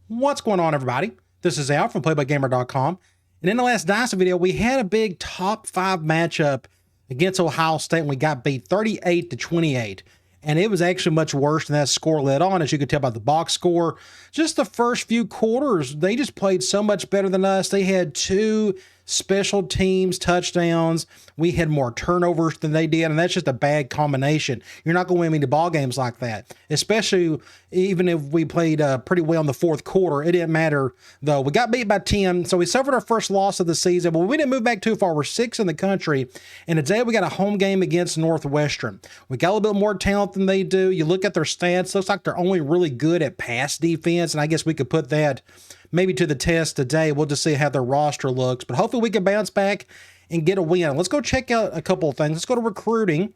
What's going on, everybody? This is Al from PlayByGamer.com. And in the last Dynasty video, we had a big top 5 matchup against Ohio State, and we got beat 38-28. And it was actually much worse than that score led on, as you could tell by the box score. Just the first few quarters, they just played so much better than us. They had 2 special teams touchdowns. We had more turnovers than they did, and that's just a bad combination. You're not going to win many ball games like that, especially even if we played pretty well in the fourth quarter. It didn't matter, though. We got beat by 10, so we suffered our first loss of the season, but we didn't move back too far. We're 6th in the country, and today we got a home game against Northwestern. We got a little bit more talent than they do. You look at their stats, looks like they're only really good at pass defense, and I guess we could put that maybe to the test today. We'll just see how their roster looks, but hopefully we can bounce back and get a win. Let's go check out a couple of things. Let's go to recruiting.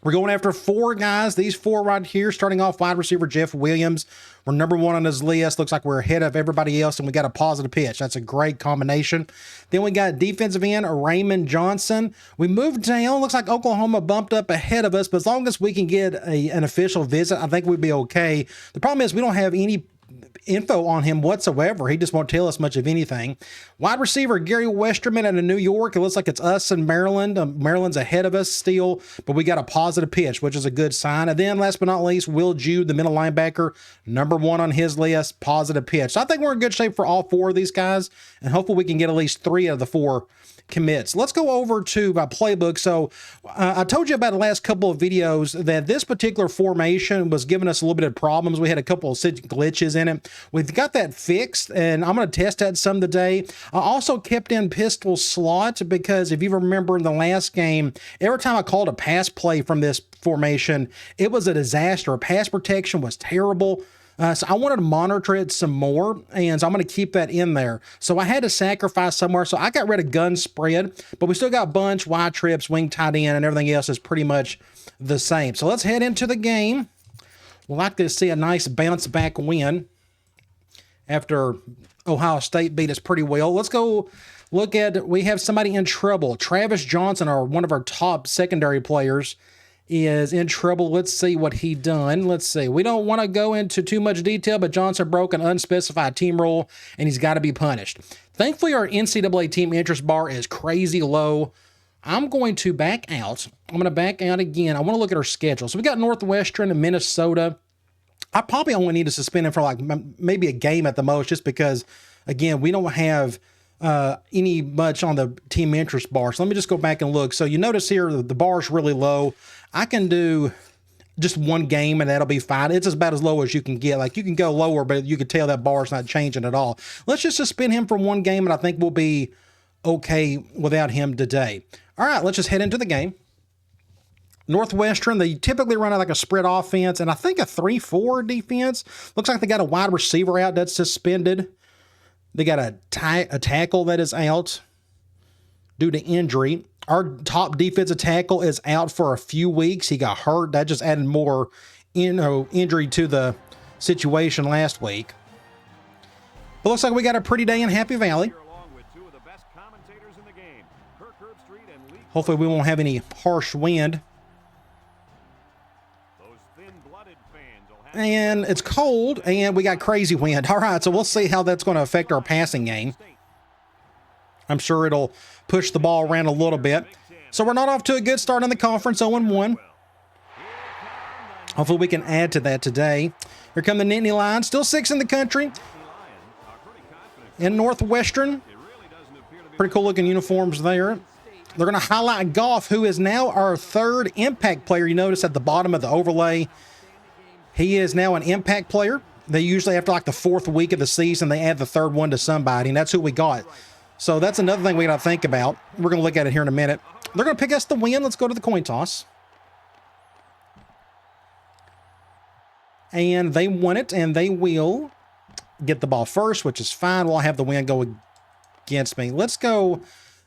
We're going after 4 guys. These 4 right here, starting off wide receiver Jeff Williams. We're number 1 on his list. Looks like we're ahead of everybody else, and we got a positive pitch. That's a great combination. Then we got defensive end Raymond Johnson. We moved down. Looks like Oklahoma bumped up ahead of us, but as long as we can get an official visit, I think we'd be okay. The problem is we don't have any info on him whatsoever. He just won't tell us much of anything. Wide receiver Gary Westerman out of New York. It looks like it's us and Maryland. Maryland's ahead of us still, but we got a positive pitch, which is a good sign. And then last but not least, Will Jude, the middle linebacker, number 1 on his list, positive pitch. So I think we're in good shape for all 4 of these guys, and hopefully we can get at least 3 of the 4 commits. Let's go over to my playbook. So I told you about the last couple of videos that this particular formation was giving us a little bit of problems. We had a couple of glitches in it. We've got that fixed, and I'm going to test that some today. I also kept in pistol slot because if you remember in the last game, every time I called a pass play from this formation, it was a disaster. Pass protection was terrible. So I wanted to monitor it some more, and so I'm going to keep that in there. So I had to sacrifice somewhere, so I got rid of gun spread, but we still got bunch, wide trips, wing tight end, and everything else is pretty much the same. So let's head into the game. We'd like to see a nice bounce back win after Ohio State beat us pretty well. Let's go look at, we have somebody in trouble. Travis Johnson, one of our top secondary players, is in trouble. Let's see what he done. Let's see. We don't want to go into too much detail, but Johnson broke an unspecified team rule, and he's got to be punished. Thankfully, our NCAA team interest bar is crazy low. I'm going to back out. I'm going to back out again. I want to look at our schedule. So we got Northwestern and Minnesota. I probably only need to suspend him for like maybe a game at the most, just because, again, we don't have any much on the team interest bar. So let me just go back and look. So you notice here the bar is really low. I can do just 1 game and that'll be fine. It's about as low as you can get. Like, you can go lower, but you can tell that bar's not changing at all. Let's just suspend him for 1 game, and I think we'll be okay without him today. All right, let's just head into the game. Northwestern, they typically run like a spread offense, and I think a 3-4 defense. Looks like they got a wide receiver out that's suspended. They got a tackle that is out due to injury. Our top defensive tackle is out for a few weeks. He got hurt. That just added more injury to the situation last week. But looks like we got a pretty day in Happy Valley. Hopefully we won't have any harsh wind. And it's cold, and we got crazy wind. All right, so we'll see how that's going to affect our passing game. I'm sure it'll push the ball around a little bit. So we're not off to a good start in the conference, 0-1. Hopefully we can add to that today. Here come the Nittany Lions, still 6th in the country. In Northwestern, pretty cool looking uniforms there. They're going to highlight Goff, who is now our 3rd impact player. You notice at the bottom of the overlay, he is now an impact player. They usually, after like the 4th week of the season, they add the 3rd one to somebody, and that's who we got. So that's another thing we got to think about. We're going to look at it here in a minute. They're going to pick us the win. Let's go to the coin toss. And they won it, and they will get the ball first, which is fine. We'll have the win go against me. Let's go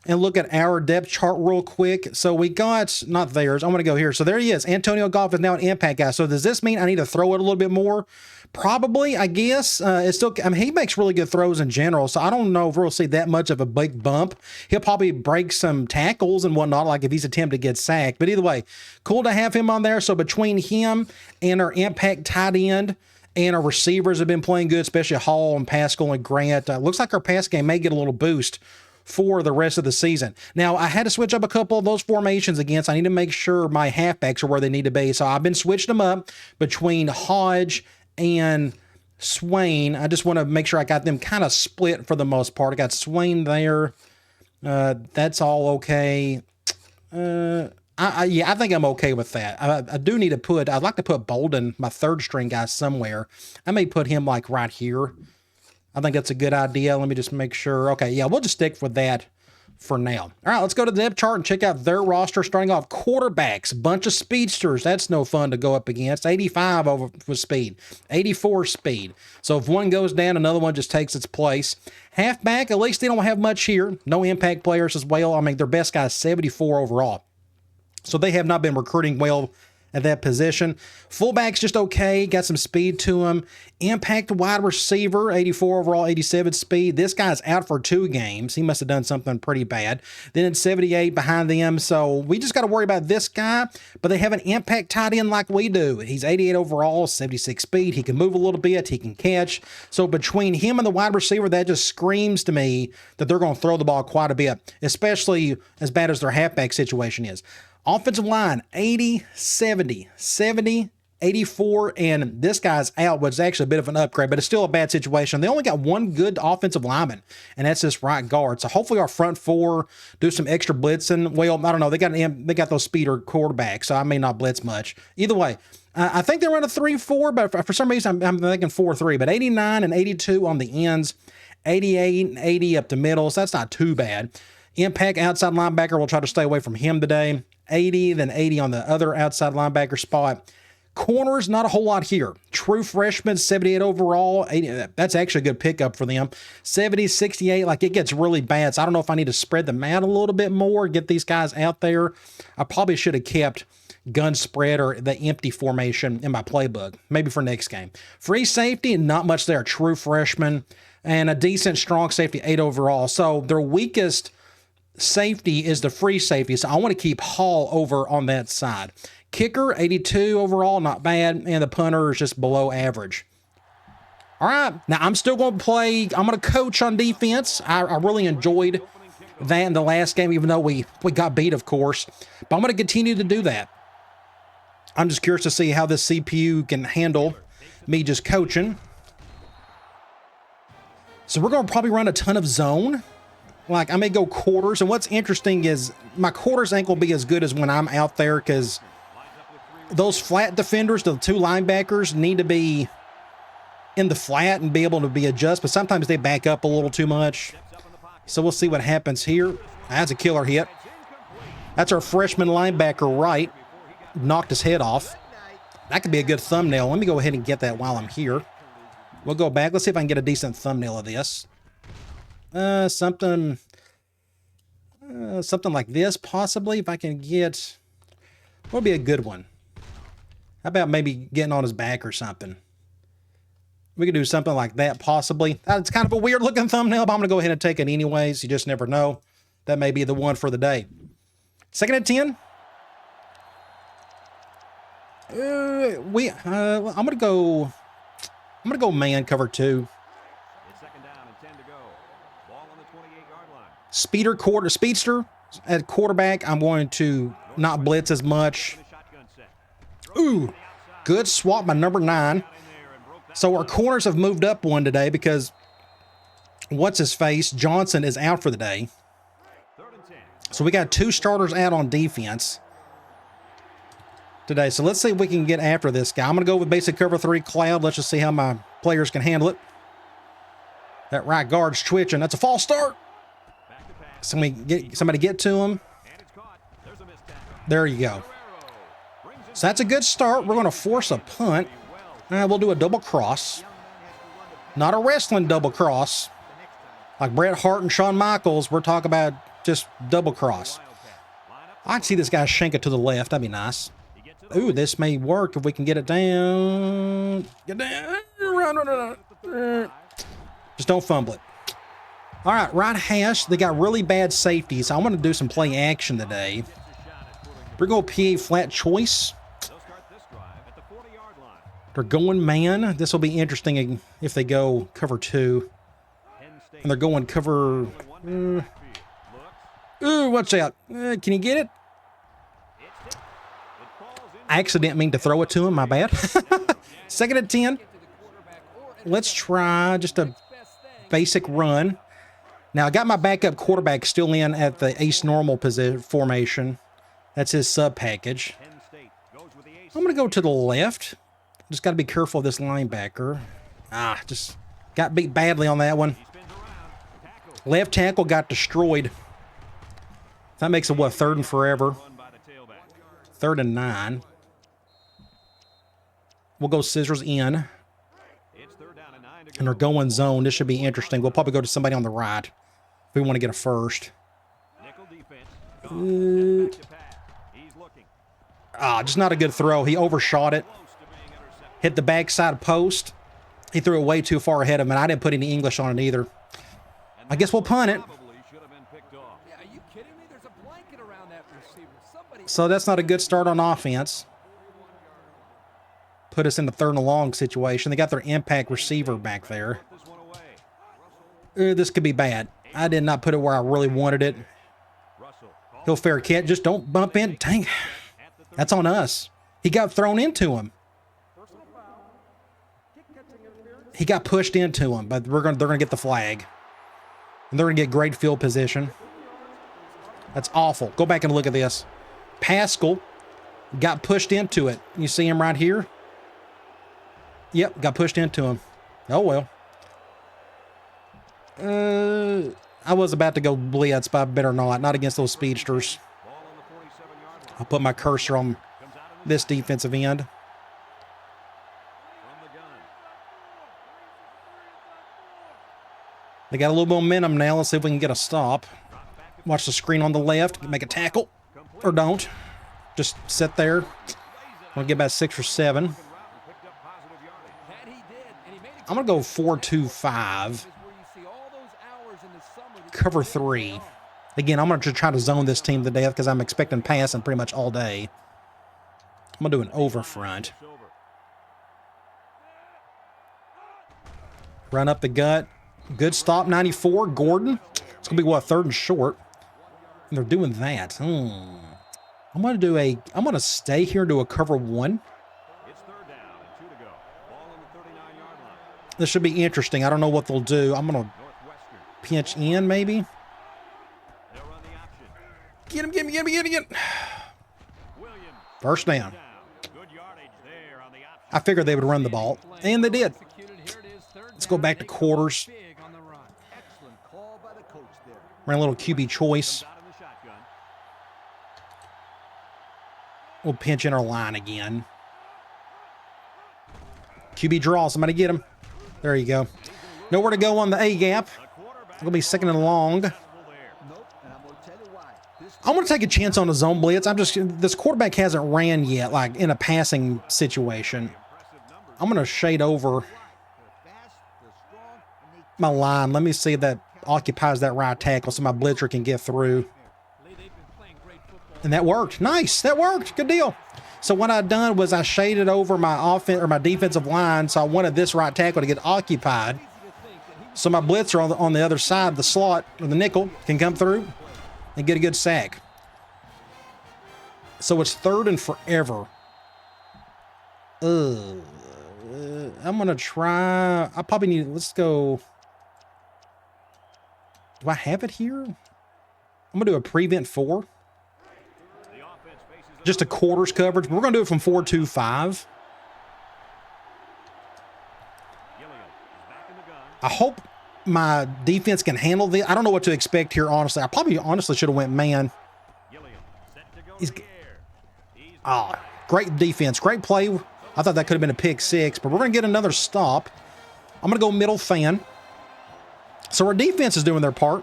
and look at our depth chart real quick. So we got, not theirs, I'm going to go here. So there he is. Antonio Goff is now an impact guy. So does this mean I need to throw it a little bit more? Probably, I guess. It's still, I mean, he makes really good throws in general, so I don't know if we'll see that much of a big bump. He'll probably break some tackles and whatnot, like if he's attempting to get sacked. But either way, cool to have him on there. So between him and our impact tight end, And our receivers have been playing good, especially Hall and Pascal and Grant. Looks like our pass game may get a little boost for the rest of the season. Now, I had to switch up a couple of those formations against. I need to make sure my halfbacks are where they need to be. So I've been switching them up between Hodge and Swain. I just want to make sure I got them kind of split for the most part. I got Swain there. That's all okay. Yeah, I think I'm okay with that. I do need to put, I'd like to put Bolden, my third string guy, somewhere. I may put him like right here. I think that's a good idea. Let me just make sure. Okay, yeah, we'll just stick with that for now. All right, let's go to the depth chart and check out their roster. Starting off, quarterbacks, bunch of speedsters. That's no fun to go up against. 85 over with speed, 84 speed. So if one goes down, another one just takes its place. Halfback, at least they don't have much here. No impact players as well. I mean, their best guy is 74 overall. So they have not been recruiting well at that position. Fullback's just okay, got some speed to him. Impact wide receiver, 84 overall, 87 speed. This guy's out for 2 games. He must have done something pretty bad. Then it's 78 behind them, so we just got to worry about this guy, but they have an impact tight end like we do. He's 88 overall, 76 speed. He can move a little bit. He can catch. So between him and the wide receiver, that just screams to me that they're going to throw the ball quite a bit, especially as bad as their halfback situation is. Offensive line, 80, 70, 70, 84, and this guy's out, which is actually a bit of an upgrade, but it's still a bad situation. They only got one good offensive lineman, and that's this right guard. So hopefully our front four do some extra blitzing. Well, I don't know. They got those speeder quarterbacks, so I may not blitz much. Either way, I think they run a 3-4, but for some reason I'm thinking 4-3. But 89 and 82 on the ends, 88 and 80 up the middle, so that's not too bad. Impact outside linebacker, we'll try to stay away from him today. 80, then 80 on the other outside linebacker spot. Corners, not a whole lot here. True freshman, 78 overall. 80, that's actually a good pickup for them. 70, 68, like it gets really bad. So I don't know if I need to spread them out a little bit more, get these guys out there. I probably should have kept gun spread or the empty formation in my playbook, maybe for next game. Free safety, not much there. True freshman and a decent strong safety, 8 overall. So their weakest safety is the free safety, so I want to keep Hall over on that side. Kicker, 82 overall, not bad, and the punter is just below average. All right, now I'm still going to play, I'm going to coach on defense. I really enjoyed that in the last game, even though we got beat, of course, but I'm going to continue to do that. I'm just curious to see how this CPU can handle me just coaching. So we're going to probably run a ton of zone. Like, I may go quarters, and what's interesting is my quarters ain't going to be as good as when I'm out there because those flat defenders, the 2 linebackers, need to be in the flat and be able to be adjusted, but sometimes they back up a little too much. So we'll see what happens here. That's a killer hit. That's our freshman linebacker right. Knocked his head off. That could be a good thumbnail. Let me go ahead and get that while I'm here. We'll go back. Let's see if I can get a decent thumbnail of this. Something like this, possibly, if I can get, what would be a good one? How about maybe getting on his back or something? We could do something like that, possibly. It's kind of a weird looking thumbnail, but I'm going to go ahead and take it anyways. You just never know. That may be the one for the day. 2nd and 10. I'm going to go man cover 2. Speedster at quarterback. I'm going to not blitz as much. Ooh, good swap by number 9. So our corners have moved up one today because what's his face? Johnson is out for the day. So we got 2 starters out on defense today. So let's see if we can get after this guy. I'm going to go with basic cover 3 cloud. Let's just see how my players can handle it. That right guard's twitching. That's a false start. Somebody get to him. There you go. So that's a good start. We're going to force a punt. We'll do a double cross. Not a wrestling double cross. Like Bret Hart and Shawn Michaels, we're talking about just double cross. I can see this guy shank it to the left. That'd be nice. Ooh, this may work if we can get it down. Get down. Run. Just don't fumble it. All right, right hash. They got really bad safeties. I want to do some play action today. We're going to PA flat choice. They're going man. This will be interesting if they go cover 2. And they're going cover... Ooh, watch out. Can you get it? I actually didn't mean to throw it to him. My bad. 2nd and 10. Let's try just a basic run. Now, I got my backup quarterback still in at the ace normal formation. That's his sub package. I'm going to go to the left. Just got to be careful of this linebacker. Just got beat badly on that one. Left tackle got destroyed. That makes it, what, 3rd and forever? 3rd and 9. We'll go scissors in. And they're going zone. This should be interesting. We'll probably go to somebody on the right if we want to get a first. Just not a good throw. He overshot it. Hit the backside post. He threw it way too far ahead of him, and I didn't put any English on it either. I guess we'll punt it. So that's not a good start on offense. Put us in the 3rd and long situation. They got their impact receiver back there. This could be bad. I did not put it where I really wanted it. He'll fair catch. Just don't bump in. Dang. That's on us. He got thrown into him. He got pushed into him, but they're going to get the flag. And they're going to get great field position. That's awful. Go back and look at this. Pascal got pushed into it. You see him right here? Yep, got pushed into him. Oh, well. I was about to go blitz, but I better not. Not against those speedsters. I'll put my cursor on this defensive end. They got a little momentum now. Let's see if we can get a stop. Watch the screen on the left. Make a tackle. Or don't. Just sit there. I'll get about 6 or 7. I'm going to go 4-2-5. Cover 3. Again, I'm going to try to zone this team to death because I'm expecting passing pretty much all day. I'm going to do an over front. Run up the gut. Good stop, 94. Gordon. It's going to be, what, 3rd and short. And they're doing that. I'm going to stay here and do a cover 1. This should be interesting. I don't know what they'll do. I'm going to pinch in, maybe. Get him. First down. I figured they would run the ball, and they did. Let's go back to quarters. Ran a little QB choice. We'll pinch in our line again. QB draw. Somebody get him. There you go. Nowhere to go on the A gap. It'll be 2nd and long. I'm going to take a chance on the zone blitz. This quarterback hasn't ran yet, like in a passing situation. I'm going to shade over my line. Let me see if that occupies that right tackle so my blitzer can get through. And that worked. Nice. That worked. Good deal. So what I've done was I shaded over my offense or my defensive line. So I wanted this right tackle to get occupied. So my blitzer on the other side, the slot or the nickel, can come through and get a good sack. So it's 3rd and forever. I'm going to try. I probably need, let's go. Do I have it here? I'm going to do a prevent 4. Just a quarters coverage. We're going to do it from 4-2-5. I hope my defense can handle this. I don't know what to expect here, honestly. I probably honestly should have went man. Great defense. Great play. I thought that could have been a pick 6, but we're going to get another stop. I'm going to go middle fan. So our defense is doing their part.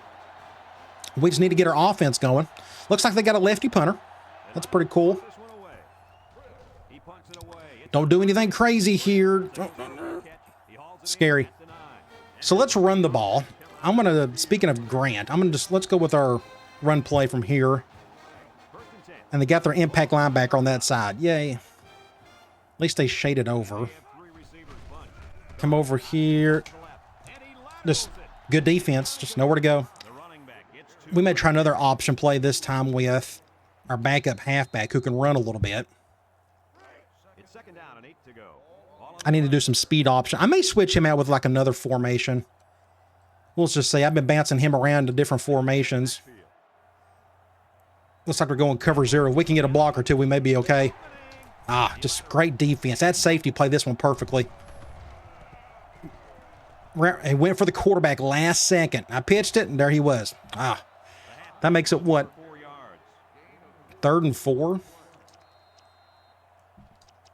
We just need to get our offense going. Looks like they got a lefty punter. That's pretty cool. Don't do anything crazy here. Scary. So let's run the ball. I'm going to, speaking of Grant, let's go with our run play from here. And they got their impact linebacker on that side. Yay. At least they shaded over. Come over here. Just good defense. Just nowhere to go. We may try another option play this time with our backup halfback who can run a little bit. I need to do some speed option. I may switch him out with like another formation. We'll just say I've been bouncing him around to different formations. Looks like we're going cover 0. If we can get a block or two, we may be okay. Ah, just great defense. That safety played this one perfectly. He went for the quarterback last second. I pitched it, and there he was. Ah, that makes it what? 3rd and 4.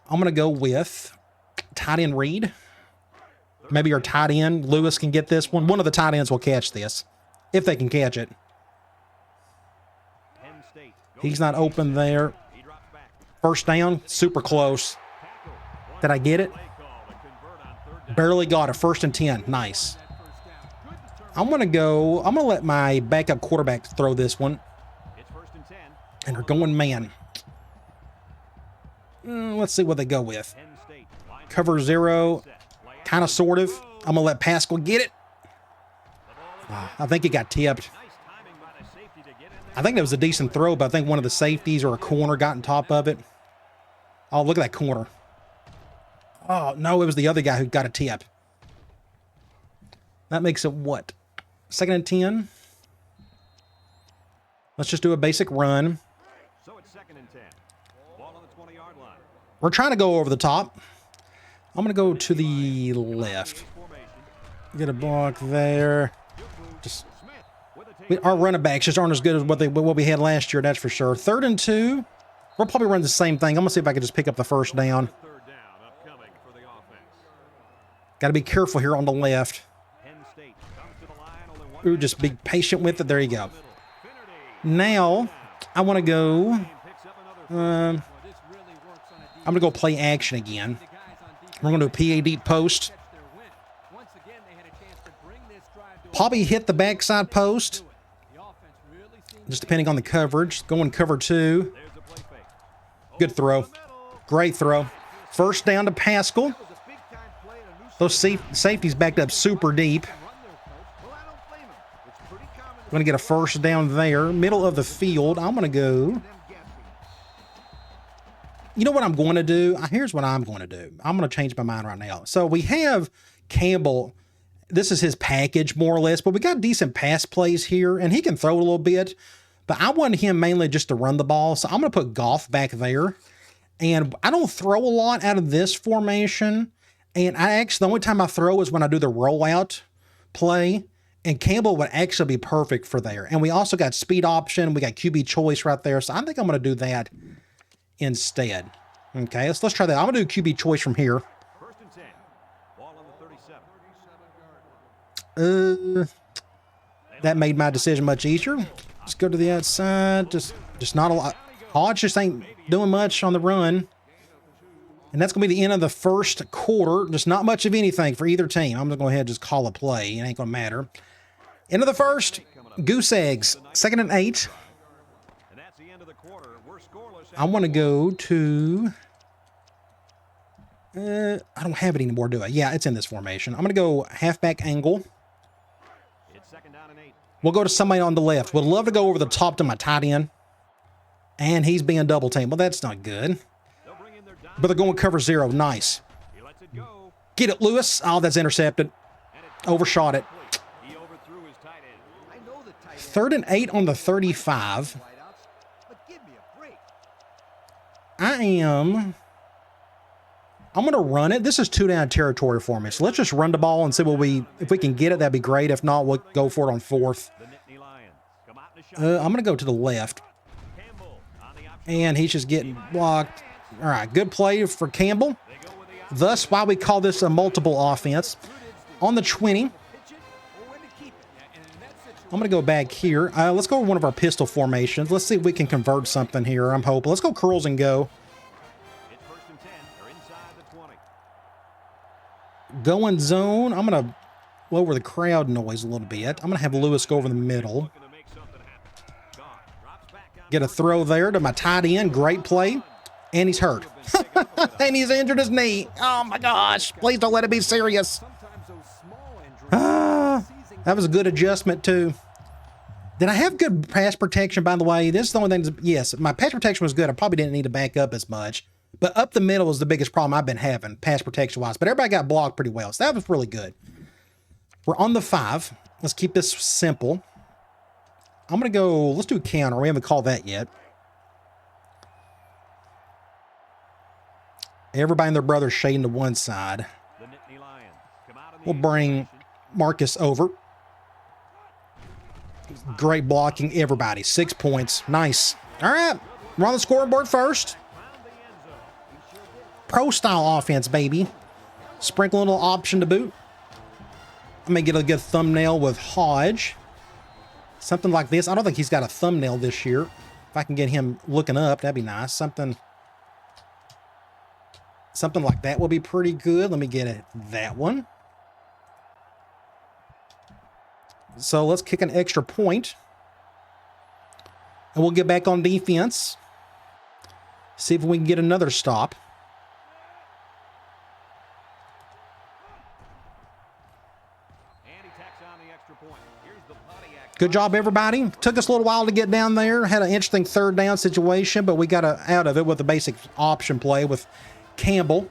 I'm going to go with tight end Reed. Maybe our tight end, Lewis, can get this one. One of the tight ends will catch this, if they can catch it. He's not open there. First down, super close. Did I get it? Barely got it. 1st and 10. Nice. I'm going to let my backup quarterback throw this one. And they're going man. Let's see what they go with. Cover 0. Kind of, sort of. I'm going to let Pascal get it. I think he got tipped. I think that was a decent throw, but I think one of the safeties or a corner got on top of it. Oh, look at that corner. Oh, no, it was the other guy who got a tip. That makes it what? 2nd and 10. Let's just do a basic run. So it's 2nd and 10. Ball on the 20-yard line. We're trying to go over the top. I'm going to go to the left. Get a block there. Just our running backs just aren't as good as what we had last year, that's for sure. 3rd and 2. We'll probably run the same thing. I'm going to see if I can just pick up the first down. Got to be careful here on the left. Ooh, just be patient with it. There you go. Now, I want to go... I'm going to go play action again. We're going to do a PA deep post. Probably hit the backside post. Just depending on the coverage. Going cover 2. Good throw. Great throw. First down to Pascal. Those safeties backed up super deep. Going to get a first down there. Middle of the field. I'm going to go... You know what I'm going to do? Here's what I'm going to do. I'm going to change my mind right now. So we have Campbell. This is his package, more or less. But we got decent pass plays here. And he can throw a little bit. But I want him mainly just to run the ball. So I'm going to put Goff back there. And I don't throw a lot out of this formation. And the only time I throw is when I do the rollout play. And Campbell would actually be perfect for there. And we also got speed option. We got QB choice right there. So I think I'm going to do that instead. Okay, let's try that. I'm going to do QB choice from here. 1st and 10. Ball on the 37. That made my decision much easier. Let's go to the outside. Just not a lot. Hodge just ain't doing much on the run. And that's going to be the end of the first quarter. Just not much of anything for either team. I'm going to go ahead and just call a play. It ain't going to matter. End of the first. Goose eggs. 2nd and 8. I want to go to... I don't have it anymore, do I? Yeah, it's in this formation. I'm going to go halfback angle. We'll go to somebody on the left. Would love to go over the top to my tight end. And he's being double teamed. Well, that's not good. But they're going cover 0. Nice. Get it, Lewis. Oh, that's intercepted. Overshot it. 3rd and 8 on the 35. I'm going to run it. This is 2-down territory for me. So let's just run the ball and see if we can get it. That'd be great. If not, we'll go for it on 4th. I'm going to go to the left. And he's just getting blocked. All right, good play for Campbell. Thus, why we call this a multiple offense. On the 20. I'm going to go back here. Let's go with one of our pistol formations. Let's see if we can convert something here. I'm hoping. Let's go curls and go. Going zone. I'm going to lower the crowd noise a little bit. I'm going to have Lewis go over the middle. Get a throw there to my tight end. Great play. And he's hurt. And he's injured his knee. Oh my gosh. Please don't let it be serious. That was a good adjustment too. Did I have good pass protection, by the way? This is the only thing. Yes, my pass protection was good. I probably didn't need to back up as much. But up the middle is the biggest problem I've been having, pass protection-wise. But everybody got blocked pretty well, so that was really good. We're on the 5. Let's keep this simple. I'm going to go, let's do a counter. We haven't called that yet. Everybody and their brother shading to one side. We'll bring Marcus over. Great blocking, everybody. 6 points. Nice. All right. We're on the scoreboard first. Pro-style offense, baby. Sprinkle a little option to boot. I may get a good thumbnail with Hodge. Something like this. I don't think he's got a thumbnail this year. If I can get him looking up, that'd be nice. Something like that will be pretty good. Let me get it. That one. So let's kick an extra point. And we'll get back on defense. See if we can get another stop. Good job, everybody. Took us a little while to get down there. Had an interesting third down situation, but we got out of it with a basic option play with Campbell.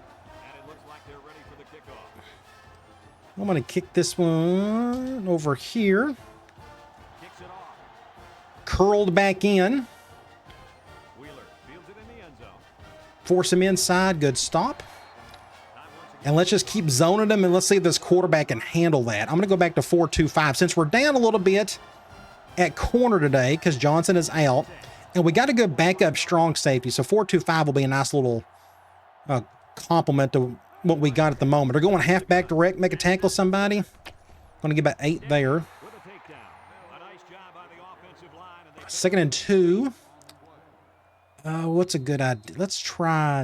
I'm going to kick this one over here. Curled back in. Force him inside. Good stop. And let's just keep zoning them, and let's see if this quarterback can handle that. I'm going to go back to 4-2-5. Since we're down a little bit at corner today because Johnson is out, and we got a good backup strong safety, so 4-2-5 will be a nice little complement to what we got at the moment. They're going halfback direct, make a tackle somebody. Going to get about 8 there. 2nd and 2. What's a good idea? Let's try.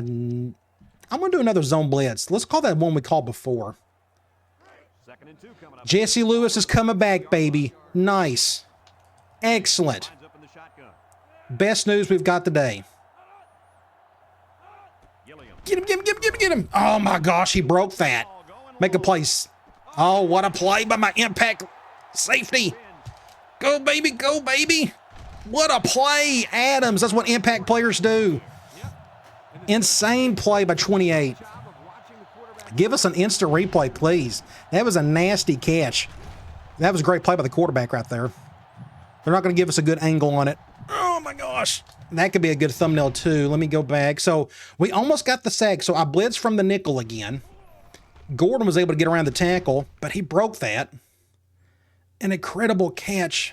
I'm going to do another zone blitz. Let's call that one we called before. Jesse Lewis is coming back, baby. Nice. Excellent. Best news we've got today. Get him. Oh, my gosh, he broke that. Make a place. Oh, what a play by my impact safety. Go, baby. Go, baby. What a play, Adams. That's what impact players do. Insane play by 28. Give us an instant replay, please. That was a nasty catch. That was a great play by the quarterback right there. They're not going to give us a good angle on it. Oh, my gosh. That could be a good thumbnail, too. Let me go back. So we almost got the sack. So I blitzed from the nickel again. Gordon was able to get around the tackle, but he broke that. An incredible catch.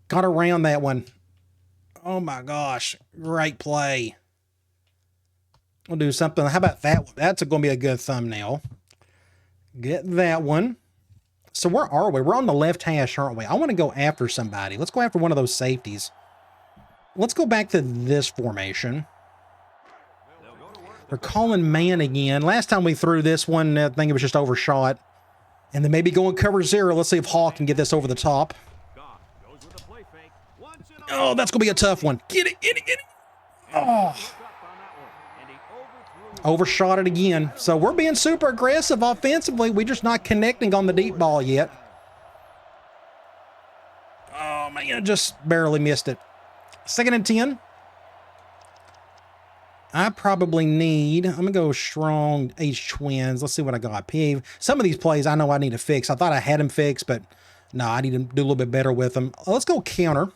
Got around that one. Oh, my gosh. Great play. We'll do something. How about that one? That's going to be a good thumbnail. Get that one. So where are we? We're on the left hash, aren't we? I want to go after somebody. Let's go after one of those safeties. Let's go back to this formation. They're calling man again. Last time we threw this one, I think it was just overshot. And then maybe going cover 0. Let's see if Hawk can get this over the top. Oh, that's going to be a tough one. Get it. Oh. Overshot it again. So we're being super aggressive offensively. We're just not connecting on the deep ball yet. Oh, man, just barely missed it. 2nd and 10. I probably need, I'm going to go strong H twins. Let's see what I got. P. Some of these plays I know I need to fix. I thought I had them fixed, but no, I need to do a little bit better with them. Let's go counter.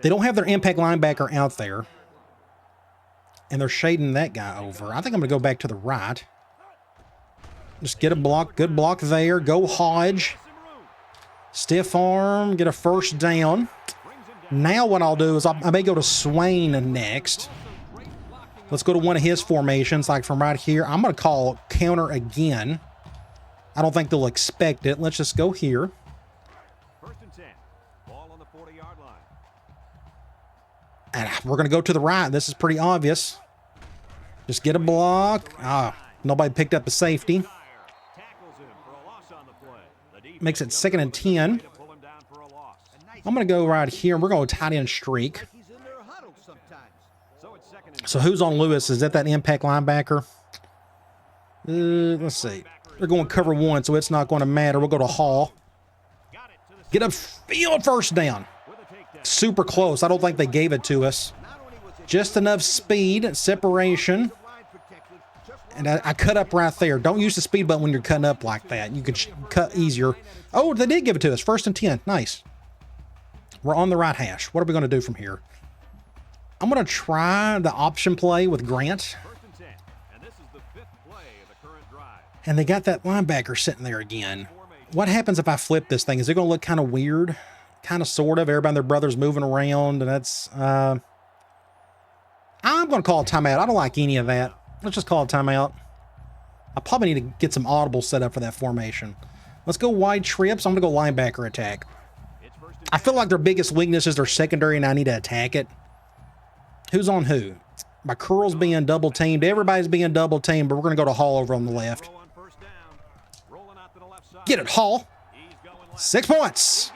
They don't have their impact linebacker out there. And they're shading that guy over. I think I'm going to go back to the right. Just get a block. Good block there. Go Hodge. Stiff arm. Get a first down. Now what I'll do is I may go to Swain next. Let's go to one of his formations, like from right here. I'm going to call counter again. I don't think they'll expect it. Let's just go here. And we're going to go to the right. This is pretty obvious. Just get a block. Nobody picked up the safety. Makes it 2nd and 10. I'm going to go right here. We're going to tight end streak. So who's on Lewis? Is that impact linebacker? Let's see. They're going cover one, so it's not going to matter. We'll go to Hall. Get upfield, first down. Super close. I don't think they gave it to us. Just enough speed, separation. And I cut up right there. Don't use the speed button when you're cutting up like that. You can cut easier. Oh, they did give it to us. 1st and 10. Nice. We're on the right hash. What are we going to do from here? I'm going to try the option play with Grant. And they got that linebacker sitting there again. What happens if I flip this thing? Is it going to look kind of weird? Kind of, sort of. Everybody and their brother's moving around, and that's... I'm going to call a timeout. I don't like any of that. Let's just call a timeout. I probably need to get some audible set up for that formation. Let's go wide trips. I'm going to go linebacker attack. I feel like their biggest weakness is their secondary, and I need to attack it. Who's on who? My curl's being double teamed. Everybody's being double teamed, but we're going to go to Hall over on the left. Get it, Hall. 6 points.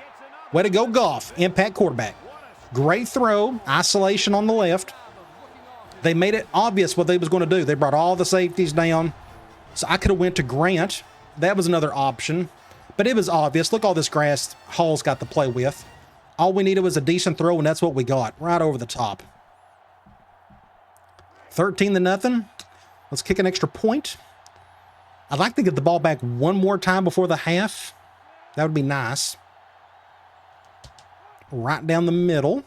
Way to go, Goff. Impact quarterback. Great throw. Isolation on the left. They made it obvious what they was going to do. They brought all the safeties down. So I could have went to Grant. That was another option. But it was obvious. Look, all this grass Hall's got to play with. All we needed was a decent throw, and that's what we got. Right over the top. 13-0. Let's kick an extra point. I'd like to get the ball back one more time before the half. That would be nice. Right down the middle.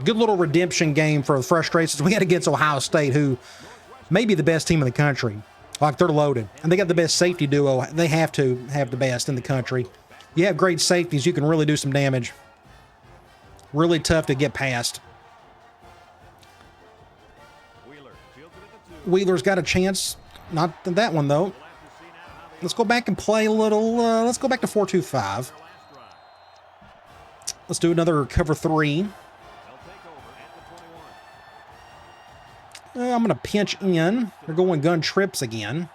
Good little redemption game for the frustrations we had against Ohio State, who may be the best team in the country. Like, they're loaded. And they got the best safety duo. They have to have the best in the country. You have great safeties, you can really do some damage. Really tough to get past. Wheeler's got a chance. Not that one, though. Let's go back and play a little. Let's go back to 4-2-5. Let's do another cover 3. I'm going to pinch in. They're going gun trips again.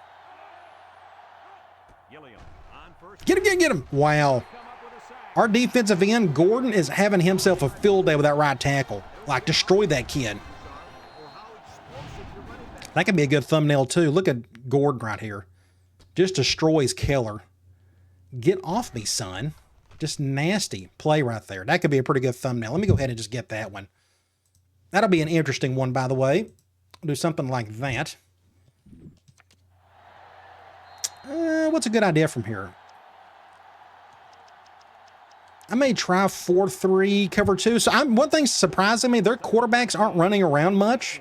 Get him, get him. Wow. Our defensive end, Gordon, is having himself a field day with that right tackle. Like, destroy that kid. That could be a good thumbnail, too. Look at Gordon right here. Just destroys Keller. Get off me, son. Just nasty play right there. That could be a pretty good thumbnail. Let me go ahead and just get that one. That'll be an interesting one, by the way. I'll do something like that. What's a good idea from here? I may try 4-3, cover 2. So one thing's surprising me, their quarterbacks aren't running around much.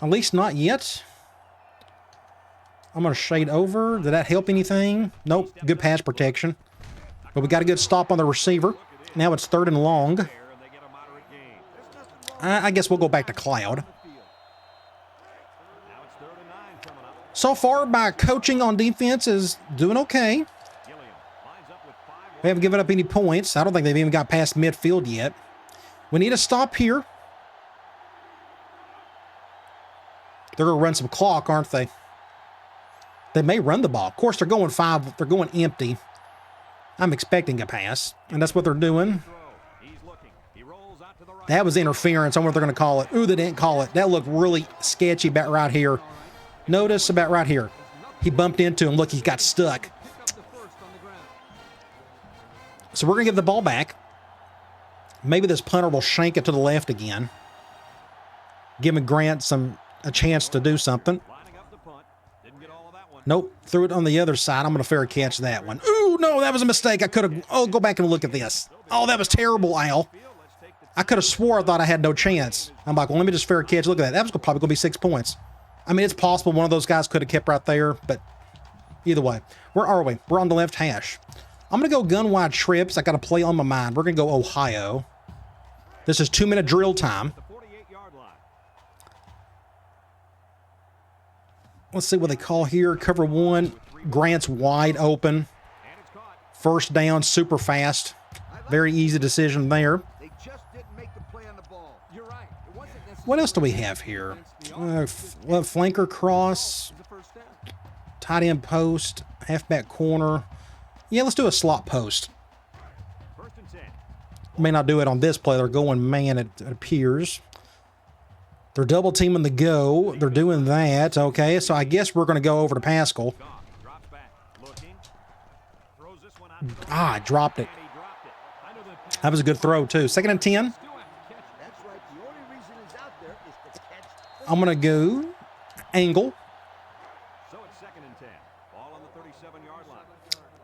At least not yet. I'm going to shade over. Did that help anything? Nope. Good pass protection. But we got a good stop on the receiver. Now it's 3rd and long. I guess we'll go back to Cloud. So far, my coaching on defense is doing okay. We haven't given up any points. I don't think they've even got past midfield yet. We need a stop here. They're going to run some clock, aren't they? They may run the ball. Of course, they're going 5. They're going empty. I'm expecting a pass, and that's what they're doing. That was interference. I wonder what they're going to call it. Ooh, they didn't call it. That looked really sketchy about right here. Notice about right here. He bumped into him. Look, he got stuck. So we're going to give the ball back. Maybe this punter will shank it to the left again. Giving Grant a chance to do something. Nope. Threw it on the other side. I'm going to fair catch that one. Ooh, no, that was a mistake. I could have... Oh, go back and look at this. Oh, that was terrible, Al. I could have swore I thought I had no chance. I'm like, well, let me just fair catch. Look at that. That was probably going to be 6 points. I mean, it's possible one of those guys could have kept right there, but either way. Where are we? We're on the left hash. I'm going to go gun wide trips. I got a play on my mind. We're going to go Ohio. This is 2-minute drill time. Let's see what they call here. Cover 1. Grant's wide open. First down, super fast. Very easy decision there. What else do we have here? Flanker cross. Tight end post. Halfback corner. Yeah, let's do a slot post. May not do it on this play. They're going man, it appears. They're double teaming the go. They're doing that. Okay, so I guess we're going to go over to Pascal. Ah, I dropped it. That was a good throw, too. 2nd and 10. I'm going to go angle.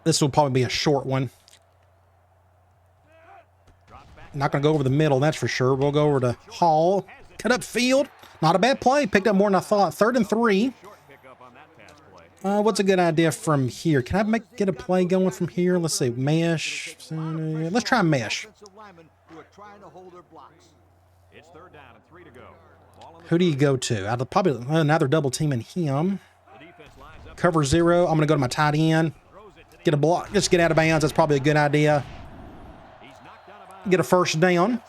This will probably be a short one. Not going to go over the middle, that's for sure. We'll go over to Hall. Cut up field. Not a bad play. Picked up more than I thought. 3rd and 3. What's a good idea from here? Can I get a play going from here? Let's see. Mesh. Let's try mesh. Who do you go to? I'd probably now they're double teaming him. Cover 0. I'm going to go to my tight end. Get a block. Just get out of bounds. That's probably a good idea. Get a first down.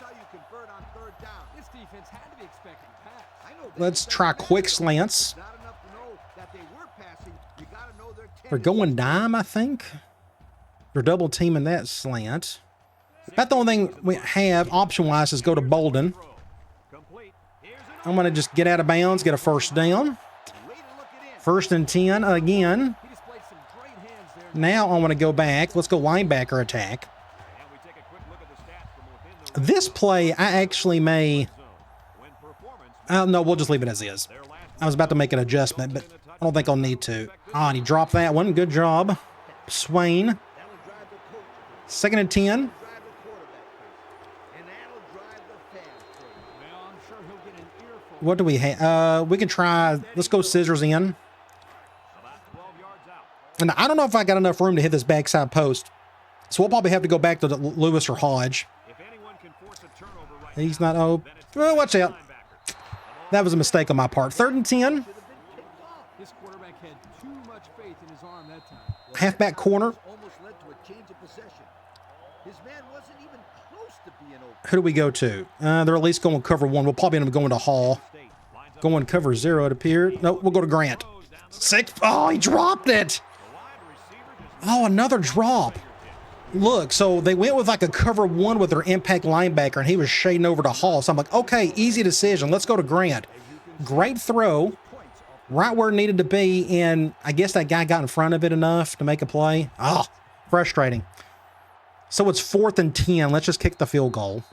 Let's try quick slants. They're going dime, I think. They're double teaming that slant. About the only thing we have option-wise is go to Bolden. I'm going to just get out of bounds, get a first down. 1st and 10 again. Now I want to go back. Let's go linebacker attack. This play, I actually may... no, we'll just leave it as is. I was about to make an adjustment, but I don't think I'll need to. Ah, and he dropped that one. Good job, Swain. 2nd and 10. What do we have? We can try... Let's go scissors in. And I don't know if I got enough room to hit this backside post. So we'll probably have to go back to Lewis or Hodge. He's not open. Oh, watch out. That was a mistake on my part. 3rd and 10. Halfback corner. Who do we go to? They're at least going cover 1. We'll probably end up going to Hall. Going cover 0, it appeared. No, we'll go to Grant. 6. Oh, he dropped it. Oh, another drop. Look, so they went with like a cover 1 with their impact linebacker, and he was shading over to Hall. So I'm like, okay, easy decision. Let's go to Grant. Great throw. Right where it needed to be, and I guess that guy got in front of it enough to make a play. Oh, frustrating. So it's 4th and 10. Let's just kick the field goal.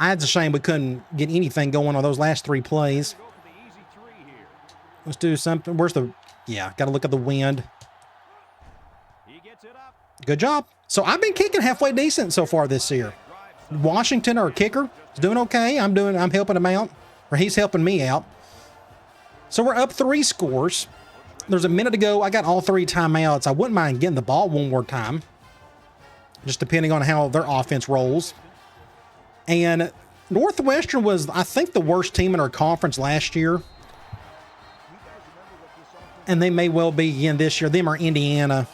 It's a shame we couldn't get anything going on those last 3 plays. Let's do something. Where's the... Yeah, got to look at the wind. Good job. So I've been kicking halfway decent so far this year. Washington, our kicker, is doing okay. I'm helping him out, or he's helping me out. So we're up 3 scores. There's a minute to go. I got all 3 timeouts. I wouldn't mind getting the ball one more time, just depending on how their offense rolls. And Northwestern was, I think, the worst team in our conference last year. And they may well be again this year. Them or Indiana.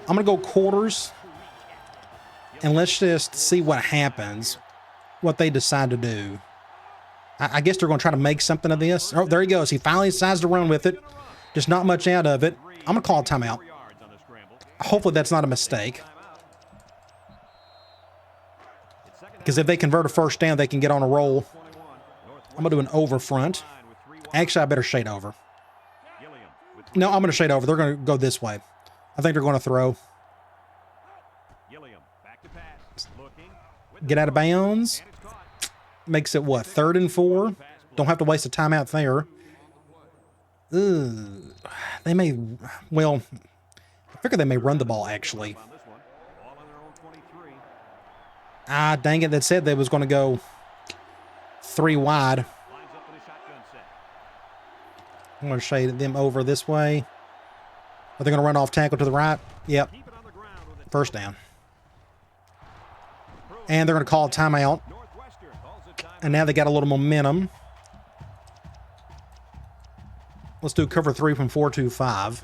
I'm going to go quarters. And let's just see what happens. What they decide to do. I guess they're going to try to make something of this. Oh, there he goes. He finally decides to run with it. Just not much out of it. I'm going to call a timeout. Hopefully that's not a mistake. Because if they convert a first down, they can get on a roll. I'm going to do an over front. Actually, I better shade over. No, I'm going to shade over. They're going to go this way. I think they're going to throw. Get out of bounds. Makes it what? 3rd and 4. Don't have to waste a timeout there. Ugh. They may, well, I figure they may run the ball actually. Ah, dang it. That said they was going to go 3 wide. I'm going to shade them over this way. Are they going to run off tackle to the right? Yep. First down. And they're going to call a timeout. And now they got a little momentum. Let's do cover 3 from 4-5.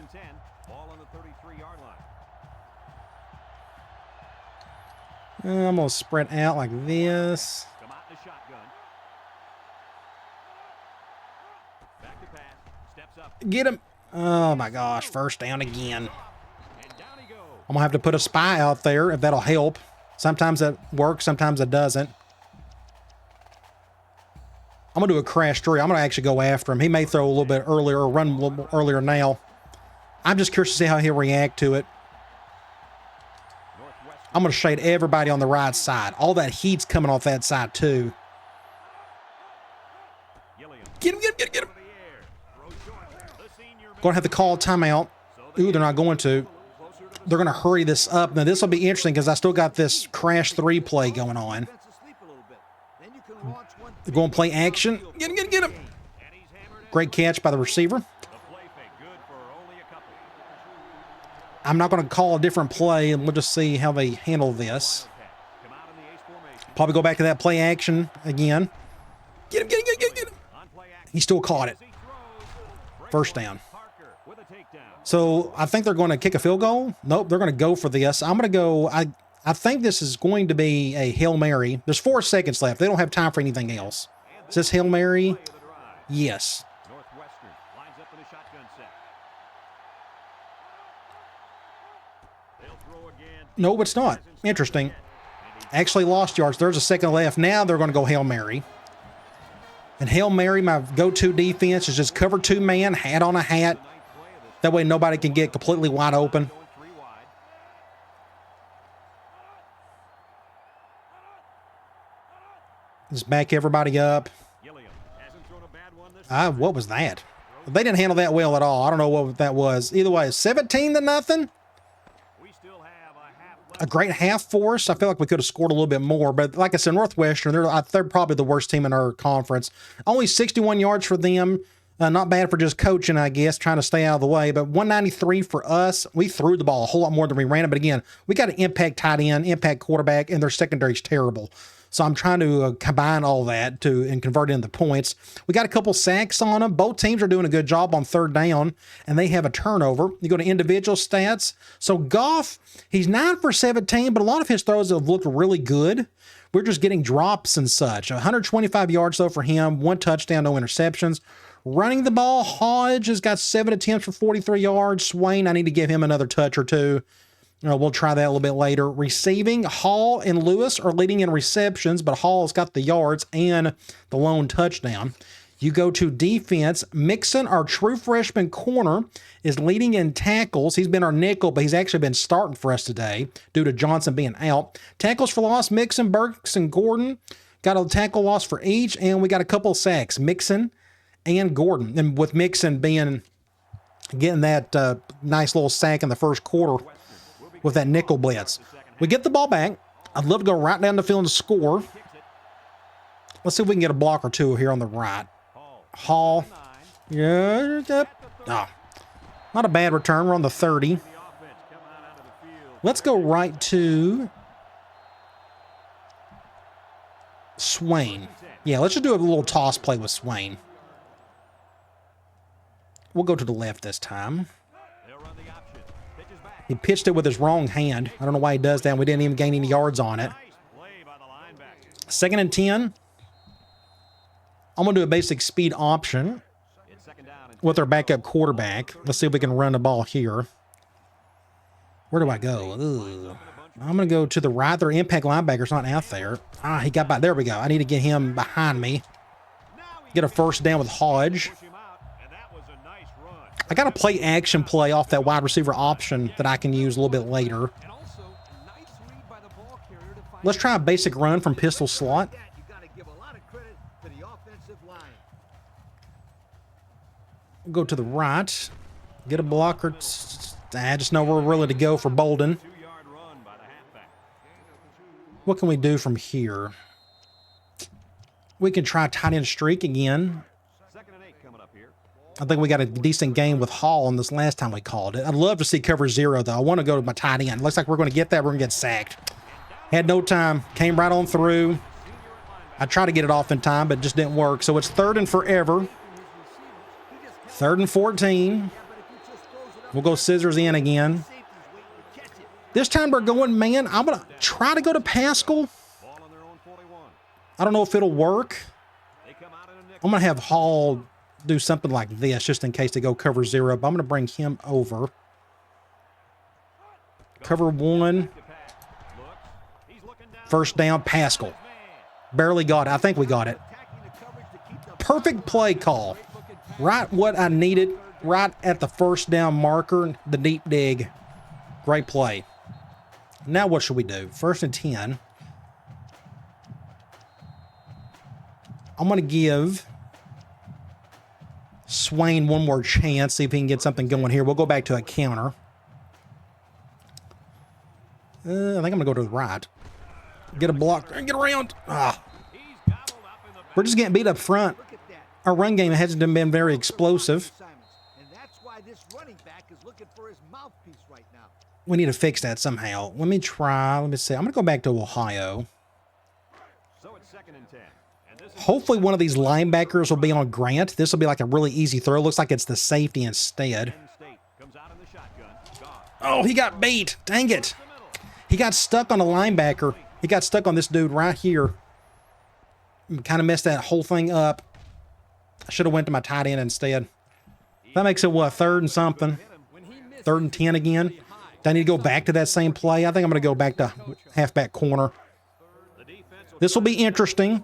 I'm going to spread out like this. Get him. Oh my gosh, first down again. And down he goes. I'm gonna have to put a spy out there if that'll help. Sometimes that works, sometimes it doesn't. I'm gonna do a crash 3. I'm gonna actually go after him. He may throw a little bit earlier or run a little bit earlier now. I'm just curious to see how he'll react to it. Northwestern. I'm gonna shade everybody on the right side. All that heat's coming off that side too. Gilliam. Get him, get him, get him, get him. Over the air. Throw short. The senior Gonna have to call a timeout. Ooh, they're not going to. closer to the They're gonna hurry this up. Now this will be interesting because I still got this crash 3 play going on. They're going to play action. Get him, get him, get him. and he's hammered out. Great catch by the receiver. The play fake good for only a couple. I'm not going to call a different play, and we'll just see how they handle this. Come out in the ace formation. Probably go back to that play action again. Get him, get him, get him, get him, get him. On play action. He still caught it. He throws. First down. Parker with a takedown. So I think they're going to kick a field goal. Nope, they're going to go for this. I'm going to go. I think this is going to be a Hail Mary. There's 4 seconds left. They don't have time for anything else. Is this Hail Mary? Play of the drive. Yes. Northwestern lines up in a shotgun set. They'll throw again. No, it's not. Interesting. Actually lost yards. There's a second left. Now they're going to go Hail Mary. And Hail Mary, my go-to defense is just cover 2 man, hat on a hat. Ninth play of this That way nobody can get completely wide open. going 3 wide. Just back everybody up. Gilliam hasn't thrown a bad one this What was that? They didn't handle that well at all. I don't know what that was. Either way, 17-0. We still have a half A left. great half for us. I feel like we could have scored a little bit more. But like I said, Northwestern, they're probably the worst team in our conference. Only 61 yards for them. Not bad for just coaching, I guess, trying to stay out of the way. But 193 for us. We threw the ball a whole lot more than we ran it. But again, we got an impact tight end, impact quarterback, and their secondary's terrible. So I'm trying to combine all that and convert it into points. We got a couple sacks on them. Both teams are doing a good job on third down, and they have a turnover. You go to individual stats. So Goff, he's 9 for 17, but a lot of his throws have looked really good. We're just getting drops and such. 125 yards, though, for him. 1 touchdown, no interceptions. Running the ball, Hodge has got 7 attempts for 43 yards. Swain, I need to give him another touch or two. We'll try that a little bit later. Receiving, Hall and Lewis are leading in receptions, but Hall's got the yards and the lone touchdown. You go to defense. Mixon, our true freshman corner, is leading in tackles. He's been our nickel, but he's actually been starting for us today due to Johnson being out. Tackles for loss, Mixon, Burks, and Gordon. Got a tackle loss for each, and we got a couple of sacks, Mixon and Gordon. And with Mixon getting that nice little sack in the first quarter with that nickel blitz. We get the ball back. I'd love to go right down the field and score. Let's see if we can get a block or two here on the right. Hall. Yeah. Oh, not a bad return. We're on the 30. Let's go right to Swain. Yeah, let's just do a little toss play with Swain. We'll go to the left this time. He pitched it with his wrong hand. I don't know why he does that. We didn't even gain any yards on it. 2nd and 10. I'm going to do a basic speed option with our backup quarterback. Let's see if we can run the ball here. Where do I go? Ugh. I'm going to go to the right. Their impact linebacker's not out there. He got by. There we go. I need to get him behind me. Get a first down with Hodge. I got a play action play off that wide receiver option that I can use a little bit later. Let's try a basic run from pistol slot. Go to the right. Get a blocker. I just know we're ready to go for Bolden. What can we do from here? We can try tight end streak again. I think we got a decent game with Hall on this last time we called it. I'd love to see cover 0, though. I want to go to my tight end. Looks like we're going to get that. We're going to get sacked. Had no time. Came right on through. I tried to get it off in time, but it just didn't work. So it's 3rd and forever. 3rd and 14. We'll go scissors in again. This time we're going, man, I'm going to try to go to Pascal. I don't know if it'll work. I'm going to have Hall do something like this just in case they go cover 0. But I'm going to bring him over. Cover 1. First down, Pascal. Barely got it. I think we got it. Perfect play call. Right what I needed. Right at the first down marker. The deep dig. Great play. Now what should we do? 1st and 10. I'm going to give Swain one more chance. See if he can get something going here. We'll go back to a counter. I think I'm going to go to the right. Get a block and get around. Ah. We're just getting beat up front. Our run game hasn't been very explosive. We need to fix that somehow. Let me try. Let me see. I'm going to go back to Ohio. Hopefully one of these linebackers will be on Grant. This will be like a really easy throw. Looks like it's the safety instead. Oh, he got beat. Dang it. He got stuck on a linebacker. He got stuck on this dude right here. Kind of messed that whole thing up. I should have went to my tight end instead. That makes it, what, 3rd and something? 3rd and 10 again? Do I need to go back to that same play? I think I'm going to go back to halfback corner. This will be interesting.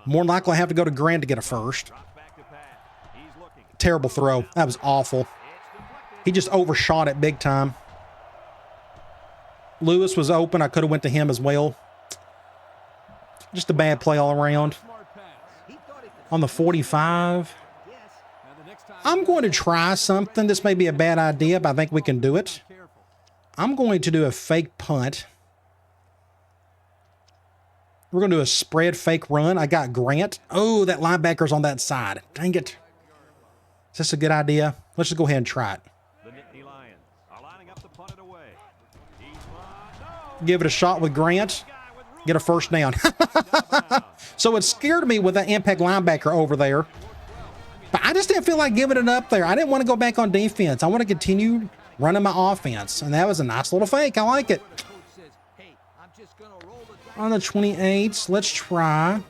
More than likely I have to go to Grant to get a first. Terrible throw. That was awful. He just overshot it big time. Lewis was open. I could have went to him as well. Just a bad play all around. On the 45. I'm going to try something. This may be a bad idea, but I think we can do it. I'm going to do a fake punt. We're going to do a spread fake run. I got Grant. Oh, that linebacker's on that side. Dang it. Is this a good idea? Let's just go ahead and try it. Give it a shot with Grant. Get a first down. So it scared me with that impact linebacker over there. But I just didn't feel like giving it up there. I didn't want to go back on defense. I want to continue running my offense. And that was a nice little fake. I like it. On the 28s, let's try.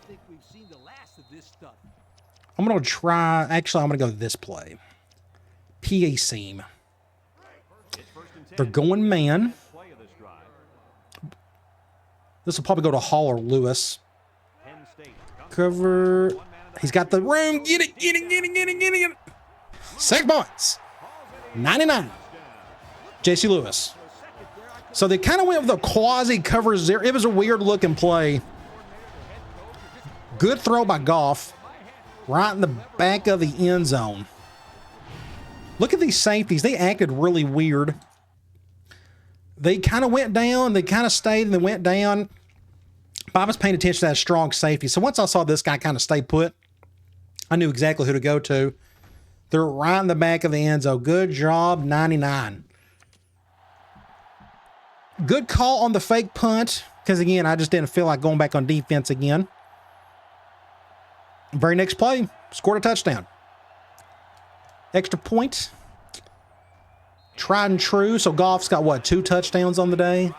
I'm going to try. Actually, I'm going to go this play. PA seam. They're going man. This will probably go to Hall or Lewis. Cover. He's got the room. Get it, get it, get it, get it, get it. 6 points. 99. J.C. Lewis. So they kind of went with a quasi cover 0. It was a weird looking play. Good throw by Goff. Right in the back of the end zone. Look at these safeties. They acted really weird. They kind of went down. They kind of stayed and they went down. But I was paying attention to that strong safety. So once I saw this guy kind of stay put, I knew exactly who to go to. They're right in the back of the end zone. Good job, 99. Good call on the fake punt. Because, again, I just didn't feel like going back on defense again. Very next play, scored a touchdown. Extra point. Tried and true. So Goff's got, what, 2 touchdowns on the day?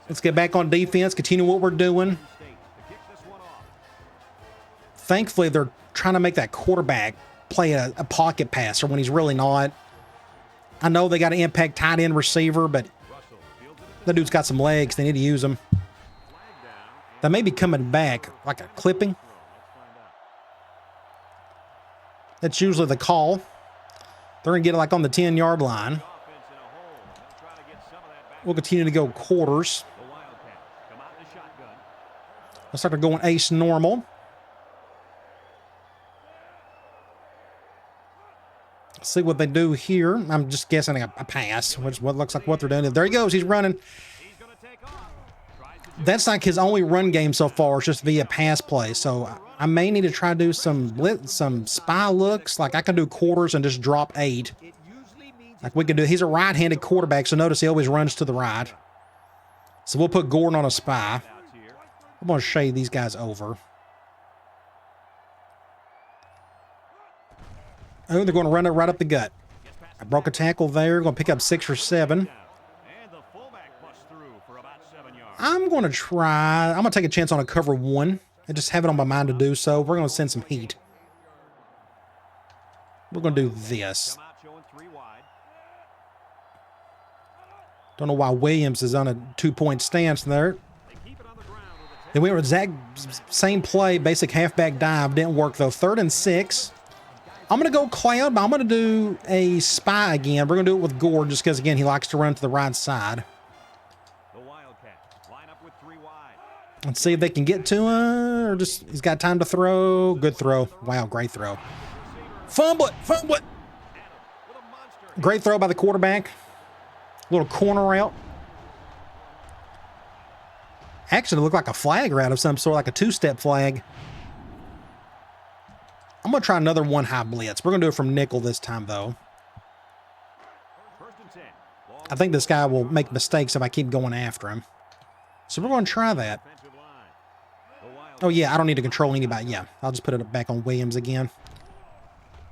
Let's get back on defense, continue what we're doing. Thankfully, they're trying to make that quarterback play a pocket passer when he's really not. I know they got an impact tight end receiver, but that dude's got some legs. They need to use them. That may be coming back like a clipping. That's usually the call. They're going to get it like on the 10-yard line. We'll continue to go quarters. Let's start going ace normal. See what they do here. I'm just guessing a pass, which is what looks like what they're doing. There he goes. He's running. That's like his only run game so far. It's just via pass play. So I may need to try to do some spy looks. Like I can do quarters and just drop 8. Like we can do. He's a right-handed quarterback, so notice he always runs to the right. So we'll put Gordon on a spy. I'm going to shade these guys over. Oh, they're going to run it right up the gut. I broke a tackle there. Going to pick up 6 or 7. I'm going to try. I'm going to take a chance on a cover one. I just have it on my mind to do so. We're going to send some heat. We're going to do this. Come out showing 3 wide. Don't know why Williams is on a 2-point stance there. They keep it on the ground with a Then we were exact same play, basic halfback dive. Didn't work though. 3rd and 6. I'm going to go cloud, but I'm going to do a spy again. We're going to do it with Gore just because, again, he likes to run to the right side. The Wildcats line up with 3 wide. Let's see if they can get to him, or just he's got time to throw. Good throw. Wow, great throw. Fumble it. Fumble it. With a monster. Great throw by the quarterback. Little corner route. Actually, it looked like a flag route of some sort, like a 2-step flag. I'm going to try another 1-high blitz. We're going to do it from nickel this time, though. 1st and 10. Ball I think this guy will make mistakes if I keep going after him. So we're going to try that. defensive line. The Wildcats. Oh, yeah, I don't need to control anybody. Yeah, I'll just put it back on Williams again.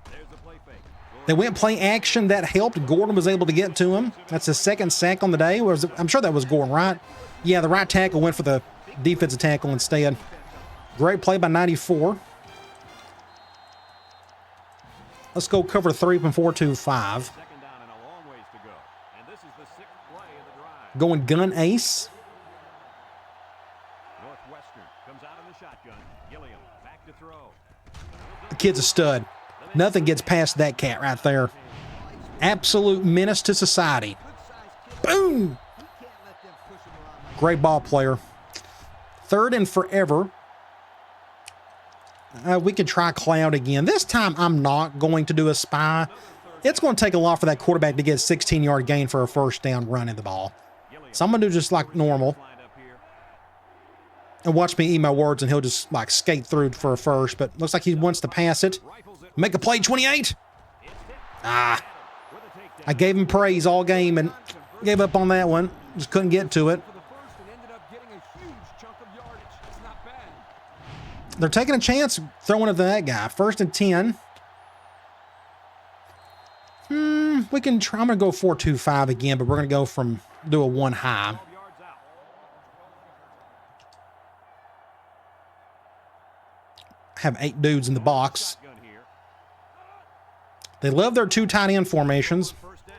There's the play fake. They went play action. That helped. Gordon was able to get to him. That's his 2nd sack on the day. I'm sure that was Gordon, right? Yeah, the right tackle went for the defensive tackle instead. Great play by 94. Let's go cover 3 from 4-2-5. 2nd down and a long ways to go. And this is the 6th play of the drive. Going gun ace. Northwestern comes out in the shotgun. Gilliam back to throw. The kid's a stud. Nothing gets past that cat right there. Absolute menace to society. Boom! Great ball player. 3rd and forever. We could try cloud again. This time, I'm not going to do a spy. It's going to take a lot for that quarterback to get a 16-yard gain for a 1st down running the ball. So I'm going to do just like normal. Lined up here. And watch me eat my words, and he'll just like skate through for a 1st. But looks like he wants to pass it. Rifles it. Make a play, 28. It's hit. Ah, With a takedown. I gave him praise all game and gave up on that one. Just couldn't get to it. For the 1st and ended up getting a huge chunk of yardage. It's not bad. They're taking a chance throwing it to that guy. 1st and 10. We can try. I'm going to go 4-2-5 again, but we're going to go from do a 1-high. 12 yards out. Have 8 dudes in the box. Shotgun here. They love their 2 tight end formations. 1st down.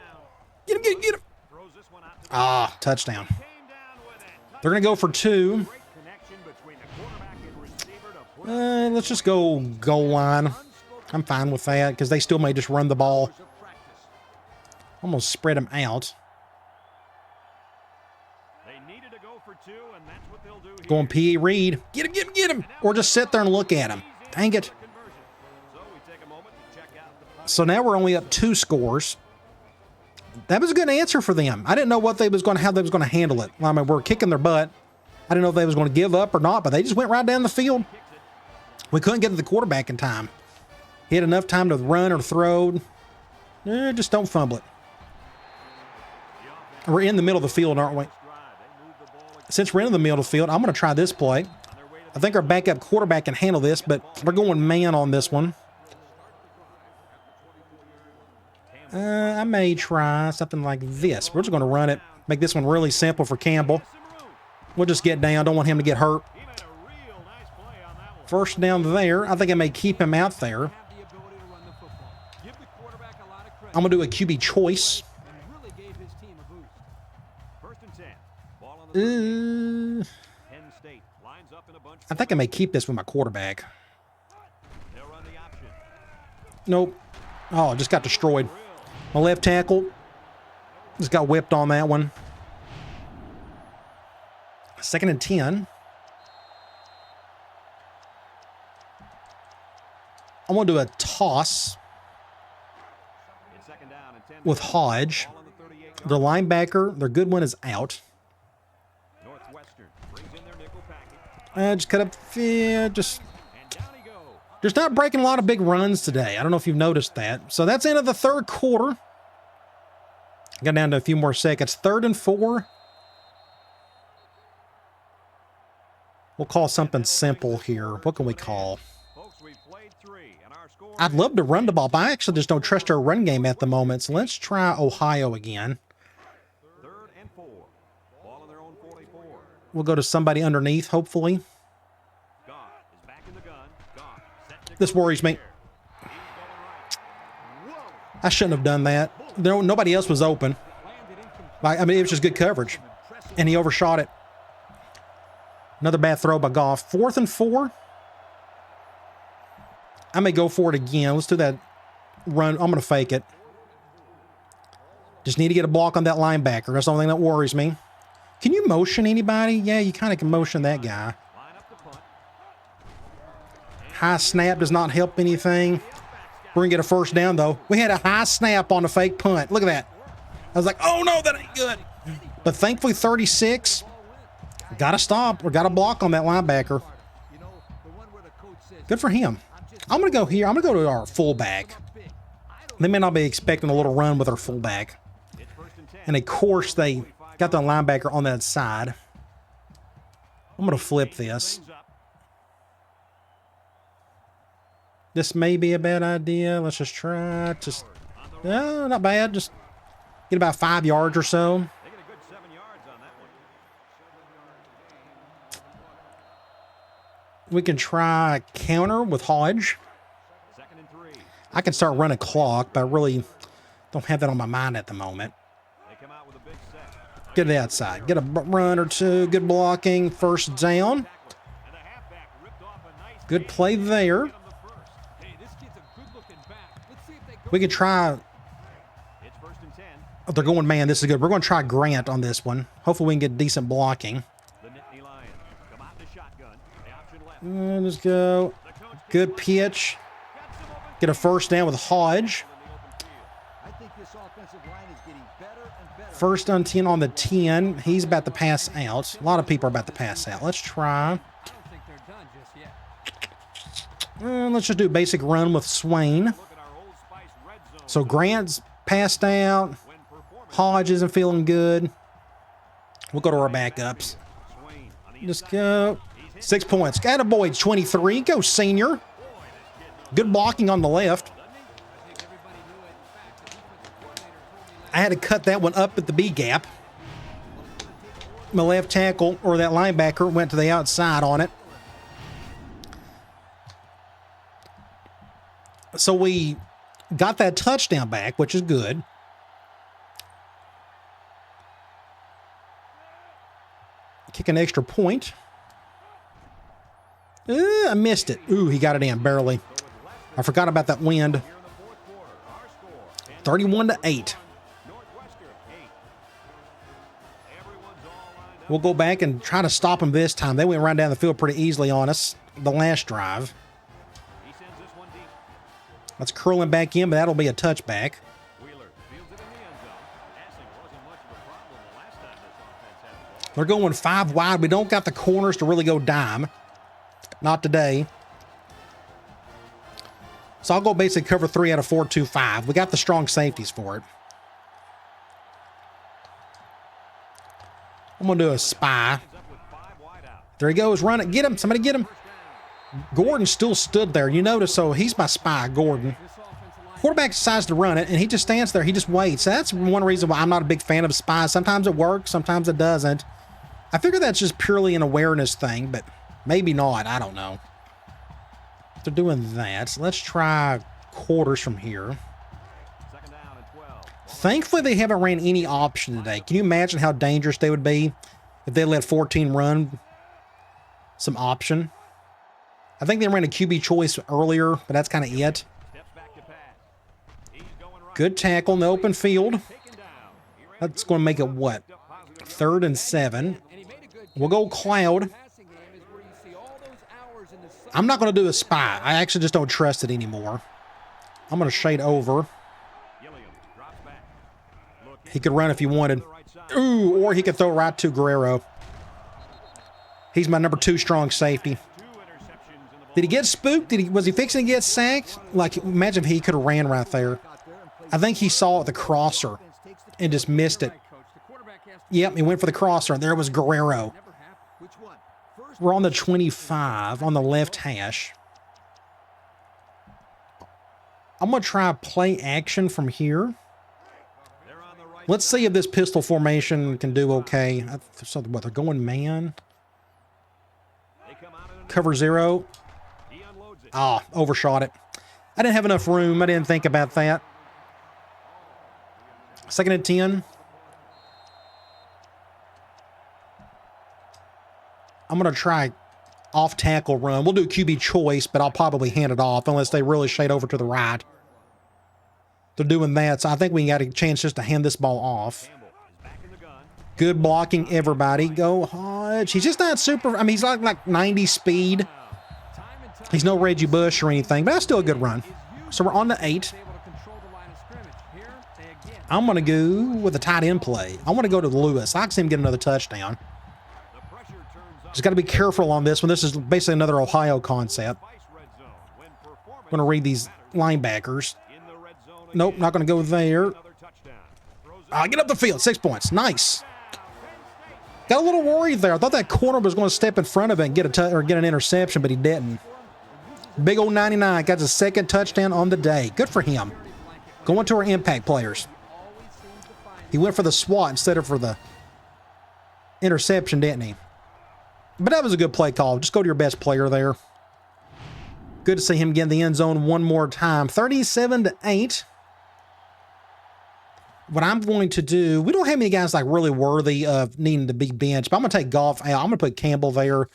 Get him, get him. Throws this one out to Ah, touchdown. came down with it. They're going to go for 2. Great connection between the quarterback and receiver to put Let's just go goal line. I'm fine with that because they still may just run the ball. Almost spread them out. They needed to go for 2, and that's what they'll do here. Going P.E. Reed. Get him, get him, get him. Or just sit there and look at him. Dang it. Conversion. So we take a moment to check out the play. So now we're only up 2 scores. That was a good answer for them. I didn't know what they was going to, how they was going to handle it. I mean, we're kicking their butt. I didn't know if they was going to give up or not, but they just went right down the field. We couldn't get to the quarterback in time. He had enough time to run or throw. Just don't fumble it. We're in the middle of the field, aren't we? Drive. They move the ball Since we're in the middle of the field, I'm going to try this play. on their way to I think our backup quarterback can handle this, but we're going man on this one. I may try something like this. We're just going to run it. Make this one really simple for Campbell. We'll just get down. Don't want him to get hurt. even a real nice play on that one. 1st down there. I think I may keep him out there. Have the ability to run the football. Give the quarterback a lot of credit. I'm going to do a QB choice. And really gave his team a boost. 1st and 10. Ball on the 38. Penn State lines up in a bunch. I think I may keep this with my quarterback. They'll run the option. Nope. Oh, just got destroyed. My left tackle just got whipped on that one. 2nd and 10. I want to do a toss It's 2nd down and 10. with Hodge. Ball on the 38. Their linebacker, their good one is out. Northwestern brings in their nickel package. Just cut up. Yeah, just And down he goes. Just not breaking a lot of big runs today. I don't know if you've noticed that. So that's the end of the 3rd quarter. Got down to a few more seconds. 3rd and 4. We'll call something simple here. What can we call? Folks, we've played 3, and our score I'd love to run the ball, but I actually just don't trust our run game at the moment. So let's try Ohio again. 3rd and 4. Ball on their own 44. We'll go to somebody underneath, hopefully. Goff is back in the gun. Goff set to This go worries me. here. He's going right. Whoa. I shouldn't have done that. Nobody else was open. I mean, it was just good coverage. And he overshot it. Another bad throw by Goff. 4th and 4. I may go for it again. Let's do that run. I'm going to fake it. Just need to get a block on that linebacker. That's the only thing that worries me. Can you motion anybody? Yeah, you kind of can motion that guy. Line up the punt. High snap does not help anything. We're going to get a first down, though. We had a high snap on the fake punt. Look at that. I was like, oh, no, that ain't good. But thankfully, 36. Got to stop or got to block on that linebacker. Good for him. I'm going to go here. I'm going to go to our fullback. They may not be expecting a little run with our fullback. And, of course, they got the linebacker on that side. I'm going to flip this. This may be a bad idea. Let's just try. Just, no, not bad. Just get about 5 yards or so. They get a good 7 yards on that one. We can try counter with Hodge. 2nd and 3. I can start running clock, but I really don't have that on my mind at the moment. They come out with a big set. Get it outside. Get a run or two. Good blocking. First down. And the halfback ripped off a nice Good play there. get him the first. Hey, this kid's a good-looking back. Let's see if they go. We can try. It's 1st and 10. Oh, they're going, man, this is good. We're going to try Grant on this one. Hopefully we can get decent blocking. The Nittany Lions come out in the shotgun. The option left. Let's go. The coach Good pitch. got some open Get a first down with Hodge. in the open field. I think this offensive line is getting better and better. First and 10 on the 10. He's about to pass out. A lot of people are about to pass out. Let's try. I don't think they're done just yet. Let's just do a basic run with Swain. Look at our Old Spice red zone. So Grant's passed out. When performance Hodge isn't feeling good. We'll go to our backups. Swain on the Just go. 6 points. Attaboy, 23. Go, senior. Good blocking on the left. I had to cut that one up at the B gap. My left tackle, or that linebacker, went to the outside on it. So we got that touchdown back, which is good. Kick an extra point. I missed it. Ooh, he got it in, barely. I forgot about that wind. 31-8. Northwestern 8. Everyone's all lined up. We'll go back and try to stop them this time. They went right down the field pretty easily on us the last drive. He sends this one deep. Let's curl him back in, but that'll be a touchback. Wheeler fields it in the end zone. Passing wasn't much of a problem the last time this offense had the ball. They're going 5 wide. We don't got the corners to really go dime. Not today. So I'll go basically cover 3 out of 4-2-5. We got the strong safeties for it. I'm going to do a spy. Up with 5 wide out. There he goes. Run it. Get him. Somebody get him. Gordon still stood there. You notice, so he's my spy, Gordon. Quarterback decides to run it, and he just stands there. He just waits. So that's one reason why I'm not a big fan of spies. Sometimes it works. Sometimes it doesn't. I figure that's just purely an awareness thing, but maybe not. I don't know. They're doing that. So let's try quarters from here. 2nd down and 12. Thankfully, they haven't ran any option today. Can you imagine how dangerous they would be if they let 14 run some option? I think they ran a QB choice earlier, but that's kind of it. Steps back to pass. He's going right. Good tackle in the open field. Taken down. He ran That's going to make it what? positive 3rd and 7. And he made a good We'll go Cloud. passing game is where you see all those hours in the sun. I'm not going to do a spy. I actually just don't trust it anymore. I'm going to shade over. Gilliam drops back. Look, He could run if he wanted. the right side. Ooh, or he could throw right to Guerrero. He's my number 2 strong safety. 2 interceptions in the ball. Did he get spooked? Was he fixing to get sacked? Like, imagine if he could have ran right there. I think he saw the crosser and just missed it. Coach, the quarterback has to Yep, he went for the crosser, and there was Guerrero. never happen. Which one? First We're on the 25 on the left hash. I'm going to try play action from here. They're on the right Let's see if this pistol formation can do okay. Something, what, they're going man? Cover 0. Ah, overshot it. I didn't have enough room. I didn't think about that. 2nd and 10. I'm going to try off tackle run. We'll do QB choice, but I'll probably hand it off unless they really shade over to the right. They're doing that, so I think we got a chance just to hand this ball off. Good blocking, everybody. Go Hodge. He's just not super. I mean, he's like 90 speed. He's no Reggie Bush or anything, but that's still a good run. So we're on to 8. I'm going to go with a tight end play. I want to go to Lewis. I can see him get another touchdown. Just got to be careful on this one. This is basically another Ohio concept. I'm going to read these linebackers. Nope, not going to go there. Get up the field. 6 points. Nice. Got a little worried there. I thought that corner was going to step in front of it and get an interception, but he didn't. Big old 99 got his 2nd touchdown on the day. Good for him. Going to our impact players. He went for the SWAT instead of for the interception, didn't he? But that was a good play call. Just go to your best player there. Good to see him get in the end zone one more time. 37-8. What I'm going to do, we don't have many guys like really worthy of needing to be benched, but I'm going to take Goff out. I'm going to put Campbell there. And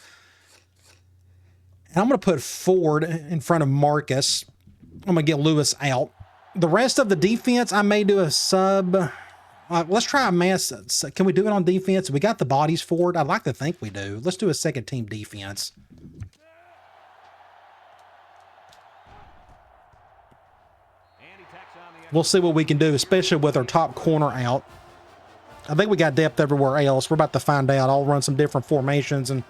I'm going to put Ford in front of Marcus. I'm going to get Lewis out. The rest of the defense, I may do a sub. Let's try a mass. Can we do it on defense? We got the bodies for it. I'd like to think we do. Let's do a 2nd team defense. We'll see what we can do, especially with our top corner out. I think we got depth everywhere else. We're about to find out. I'll run some different formations and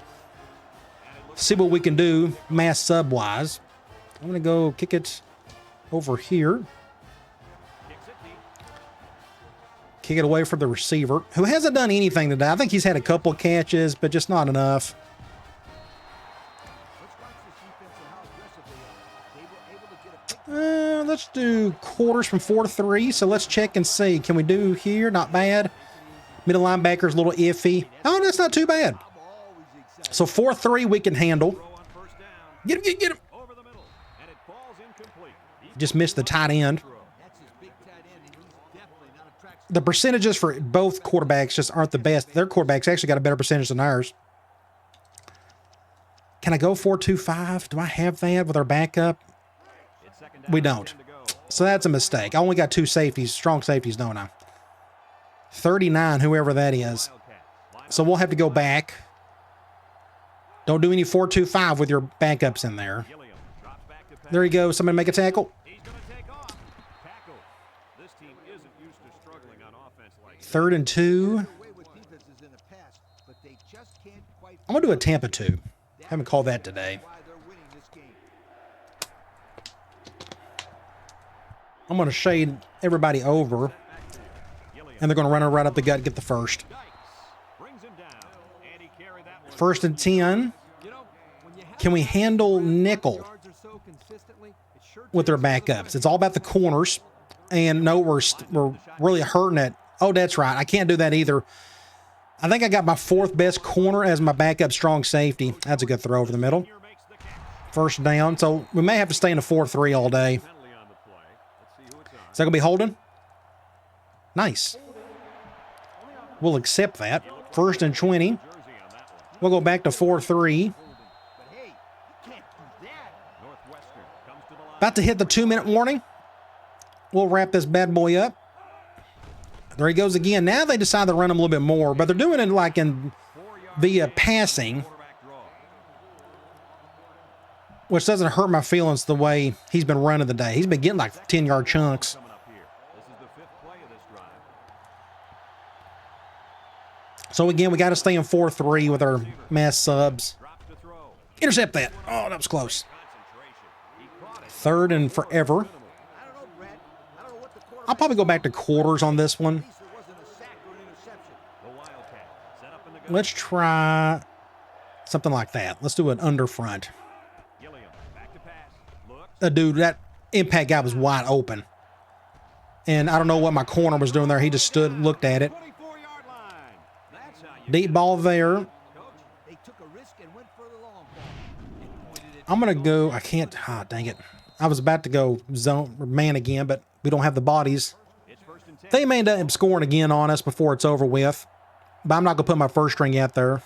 see what we can do mass sub-wise. I'm going to go kick it over here. Kick it away from the receiver, who hasn't done anything today. I think he's had a couple catches, but just not enough. Let's do quarters from 4-3. So let's check and see. Can we do here? Not bad. Middle linebacker's a little iffy. Oh, that's not too bad. So 4-3 we can handle. Get him, get him. Just missed the tight end. The percentages for both quarterbacks just aren't the best. Their quarterbacks actually got a better percentage than ours. Can I go 4-2-5? Do I have that with our backup? We don't. So that's a mistake. I only got 2 safeties, strong safeties, don't I? 39, whoever that is. So we'll have to go back. Don't do any 4-2-5 with your backups in there. There you go. Somebody make a tackle. 3rd and 2. I'm going to do a Tampa 2. Haven't called that today. I'm going to shade everybody over, and they're going to run it right up the gut and get the first. 1st and 10. Can we handle nickel with their backups? It's all about the corners, and no, we're really hurting it. Oh, that's right. I can't do that either. I think I got my 4th best corner as my backup strong safety. That's a good throw over the middle. 1st down. So we may have to stay in a 4-3 all day. Is that going to be holding? Nice. We'll accept that. 1st and 20. We'll go back to 4-3. About to hit the 2-minute warning. We'll wrap this bad boy up. There he goes again. Now they decide to run him a little bit more, but they're doing it like via passing, which doesn't hurt my feelings the way he's been running today. He's been getting like 10-yard chunks. So again, we got to stay in 4-3 with our mass subs. Intercept that. Oh, that was close. 3rd and forever. I'll probably go back to quarters on this one. Let's try something like that. Let's do an under front. Dude, that impact guy was wide open. And I don't know what my corner was doing there. He just stood and looked at it. 24-yard line. That's how you Deep ball there. Coach, they took a risk and went for the long ball. And pointed it I'm going to go. I can't. Ah, dang it. I was about to go zone or man again, but we don't have the bodies. It's first and 10. They may end up scoring again on us before it's over with. But I'm not going to put my first string out there.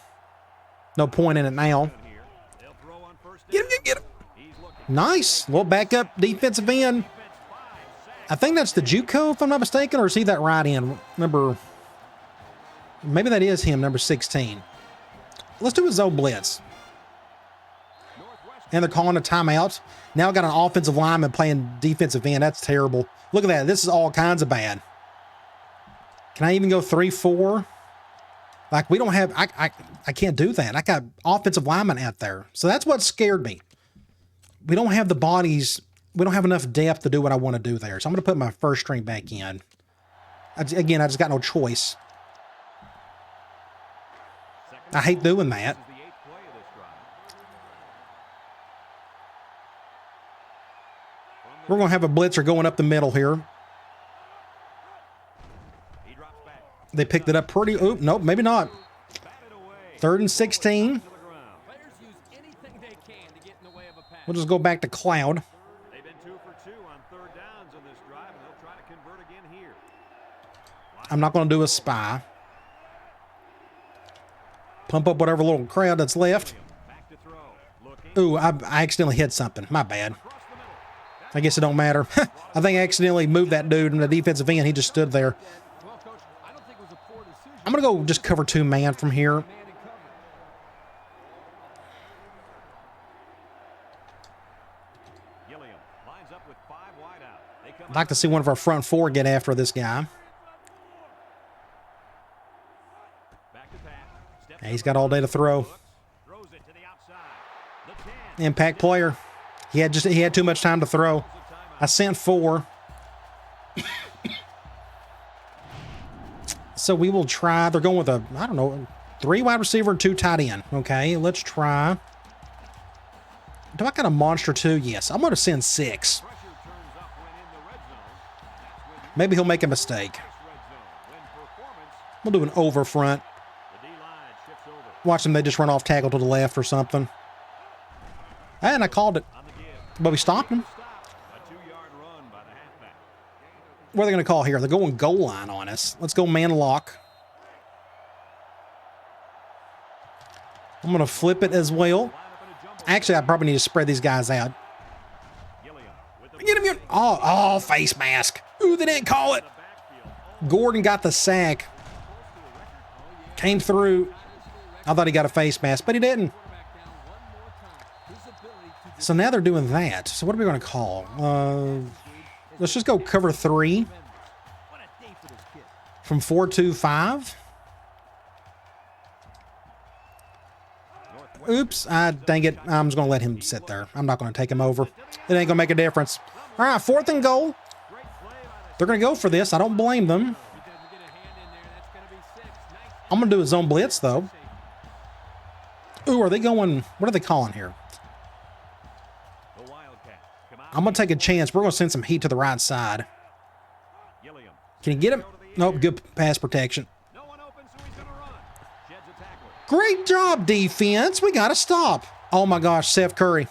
No point in it now. Here. They'll throw on first Get him, down. get him. He's looking. Nice. Little backup defensive end. Defense 5 sacks. I think that's the JUCO, if I'm not mistaken, or is he that right end? Maybe that is him, number 16. Let's do a zone blitz. And they're calling a timeout. Now got an offensive lineman playing defensive end. That's terrible. Look at that. This is all kinds of bad. Can I even go 3-4? Like, we don't have, I can't do that. I got offensive linemen out there. So that's what scared me. We don't have the bodies. We don't have enough depth to do what I want to do there. So I'm going to put my first string back in. Again, I just got no choice. I hate doing that. This is the 8th play of this drive. We're going to have a blitzer going up the middle here. He drops back. They picked it up pretty. Oop, nope, maybe not. Batted away. 3rd and 16. To the ground. Players use anything they can to get in the way of a pass. We'll just go back to Cloud. They've been 2 for 2 on 3rd downs in this drive, and they'll try to convert again here. I'm not going to do a spy. Pump up whatever little crowd that's left. Back to throw. Looking. Ooh, I accidentally hit something. My bad. Across the middle. I guess it don't matter. I think I accidentally moved that dude in the defensive end. He just stood there. Well, Coach, I don't think it was a poor decision. I'm going to go just cover 2 man from here. Man in cover. Gilliam lines up with 5 wide out. They come I'd like to see one of our front 4 get after this guy. back to pass. Steps Yeah, he's got all day to throw. throws it to the outside. The 10. Impact player. He had too much time to throw. I sent 4. So we will try. They're going with a, I don't know, 3 wide receiver and 2 tight end. Okay, let's try. Do I got a monster too? Yes. I'm going to send 6. Pressure turns up when in the red zone. That's when Maybe he'll make a mistake. red zone. When performance, We'll do an over front. the D-line shifts over. Watch them. They just run off tackle to the left or something. And I called it. On the give. But we stopped him. Stop. A 2-yard run by the halfback. What are they going to call here? They're going goal line on us. Let's go man lock. I'm going to flip it as well. Line up in a jumble. Actually, I probably need to spread these guys out. Gilliam with the Get him, oh, face mask. Ooh, they didn't call it. backfield. Gordon got the sack. Came through. I thought he got a face mask, but he didn't. Quarterback down one more time. His ability to So now they're doing that. So what are we going to call? Let's just go cover 3 What a day for this kid. from 4-2-5. Oops, dang it. I'm just going to let him sit there. I'm not going to take him over. It ain't going to make a difference. All right, 4th and goal. Great play by the They're going to go for this. I don't blame them. he doesn't get a hand in there. That's going to be 6. Nice. I'm going to do a zone blitz, though. Ooh, are they going? What are they calling here? The Wildcats come out. I'm going to take a chance. We're going to send some heat to the right side. Gilliam. Can you get him? Nope, good pass protection. No one open, so he's going to run. Sheds a tackle. Great job, defense. We got to stop. Oh, my gosh, Seth Curry.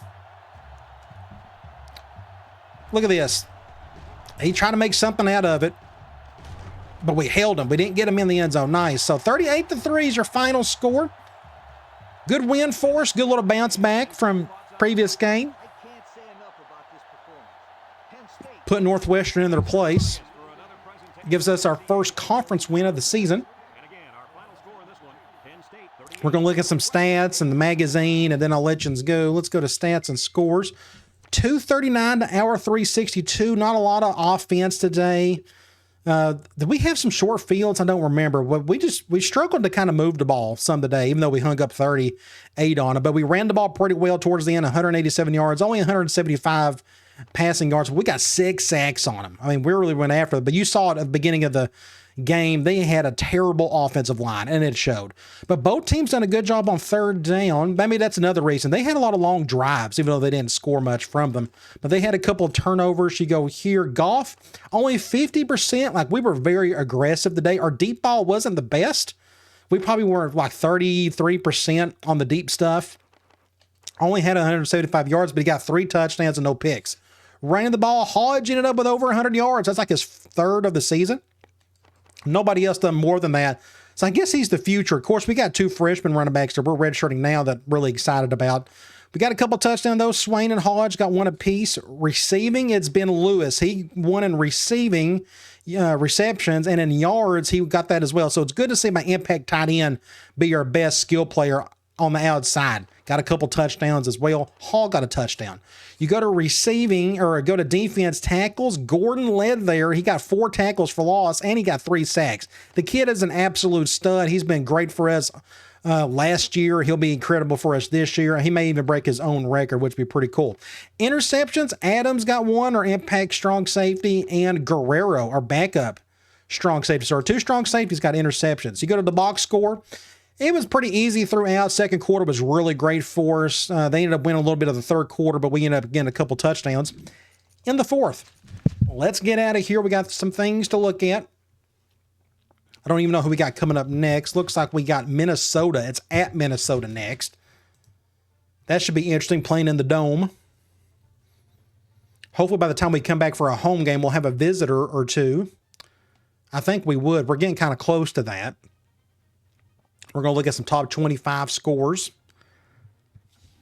Look at this. He tried to make something out of it, but we held him. We didn't get him in the end zone. Nice. So 38-3 is your final score. Good win for us. Good little bounce back from previous game. I can't say enough about this performance. Penn State. Put Northwestern in their place. For another presentation. Gives us our first conference win of the season. And again, our final score in this one, Penn State 38. We're going to look at some stats and the magazine, and then I'll let you go. Let's go to stats and scores. 239 to our 362. Not a lot of offense today. Did we have some short fields? I don't remember. But we struggled to kind of move the ball some today, even though we hung up 38 on it. But we ran the ball pretty well towards the end, 187 yards, only 175 passing yards. We got 6 sacks on them. I mean, we really went after it. But you saw it at the beginning of the game, they had a terrible offensive line, and it showed. But both teams done a good job on third down. Maybe that's another reason. They had a lot of long drives, even though they didn't score much from them. But they had a couple of turnovers. You go here, Goff, only 50%. Like, we were very aggressive today. Our deep ball wasn't the best. We probably were like 33% on the deep stuff. Only had 175 yards, but he got 3 touchdowns and no picks. Ran the ball. Hodge ended up with over 100 yards. That's like his third of the season. Nobody else done more than that. So I guess he's the future. Of course, we got 2 freshman running backs that we're redshirting now that I'm really excited about. We got a couple touchdowns, though. Swain and Hodge got 1 apiece. Receiving, it's been Lewis. He won in receiving receptions, and in yards, he got that as well. So it's good to see my impact tight end be our best skill player on the outside. Got a couple touchdowns as well. Hall got a touchdown. You go to receiving or go to defense tackles. Gordon led there. He got 4 tackles for loss and he got 3 sacks. The kid is an absolute stud. He's been great for us last year. He'll be incredible for us this year. He may even break his own record, which would be pretty cool. Interceptions. Adams got 1, our impact strong safety, and Guerrero, our backup strong safety. So our 2 strong safeties got interceptions. You go to the box score. It was pretty easy throughout. Second quarter was really great for us. They ended up winning a little bit of the third quarter, but we ended up getting a couple touchdowns in the fourth. Let's get out of here. We got some things to look at. I don't even know who we got coming up next. Looks like we got Minnesota. It's at Minnesota next. That should be interesting, playing in the Dome. Hopefully by the time we come back for a home game, we'll have a visitor or 2. I think we would. We're getting kind of close to that. We're going to look at some top 25 scores.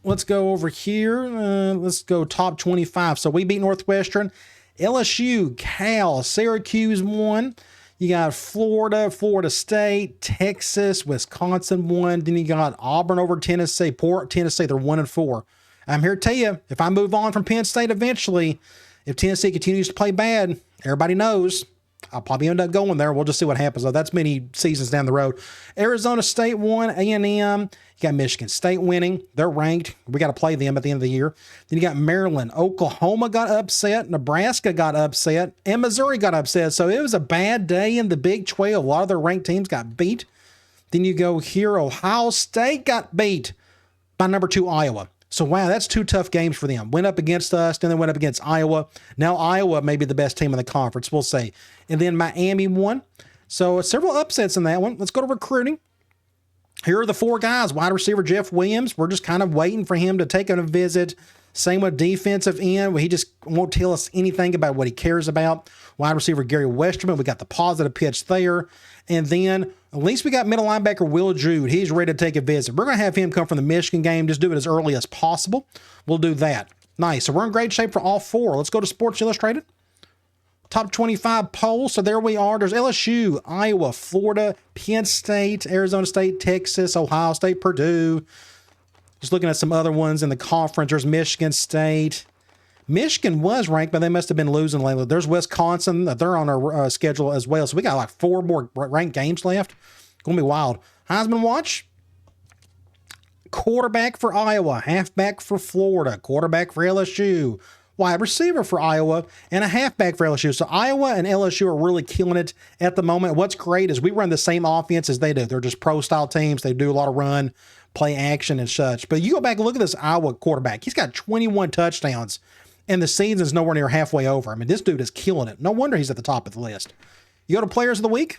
Let's go over here. Let's go top 25. So we beat Northwestern. LSU, Cal, Syracuse won. You got Florida, Florida State, Texas, Wisconsin won. Then you got Auburn over Tennessee. Poor Tennessee, they're 1-4. I'm here to tell you, if I move on from Penn State eventually, if Tennessee continues to play bad, everybody knows I'll probably end up going there. We'll just see what happens, though. That's many seasons down the road. Arizona State won. A&M. You got Michigan State winning. They're ranked. We got to play them at the end of the year. Then you got Maryland. Oklahoma got upset. Nebraska got upset. And Missouri got upset. So it was a bad day in the Big 12. A lot of their ranked teams got beat. Then you go here. Ohio State got beat by number 2 Iowa. So, wow, that's 2 tough games for them. Went up against us, then they went up against Iowa. Now Iowa may be the best team in the conference, we'll see. And then Miami won. So, several upsets in that one. Let's go to recruiting. Here are the 4 guys. Wide receiver Jeff Williams. We're just kind of waiting for him to take a visit. Same with defensive end. He just won't tell us anything about what he cares about. Wide receiver Gary Westerman. We got the positive pitch there. And then at least we got middle linebacker Will Jude. He's ready to take a visit. We're going to have him come from the Michigan game. Just do it as early as possible. We'll do that. Nice. So we're in great shape for all 4. Let's go to Sports Illustrated. Top 25 polls. So there we are. There's LSU, Iowa, Florida, Penn State, Arizona State, Texas, Ohio State, Purdue. Just looking at some other ones in the conference. There's Michigan State. Michigan was ranked, but they must have been losing lately. There's Wisconsin. They're on our schedule as well. So we got like 4 more ranked games left. Going to be wild. Heisman watch. Quarterback for Iowa. Halfback for Florida. Quarterback for LSU. Wide receiver for Iowa. And a halfback for LSU. So Iowa and LSU are really killing it at the moment. What's great is we run the same offense as they do. They're just pro-style teams. They do a lot of run, play action, and such. But you go back and look at this Iowa quarterback. He's got 21 touchdowns. And the season's nowhere near halfway over. I mean, this dude is killing it. No wonder he's at the top of the list. You go to Players of the Week.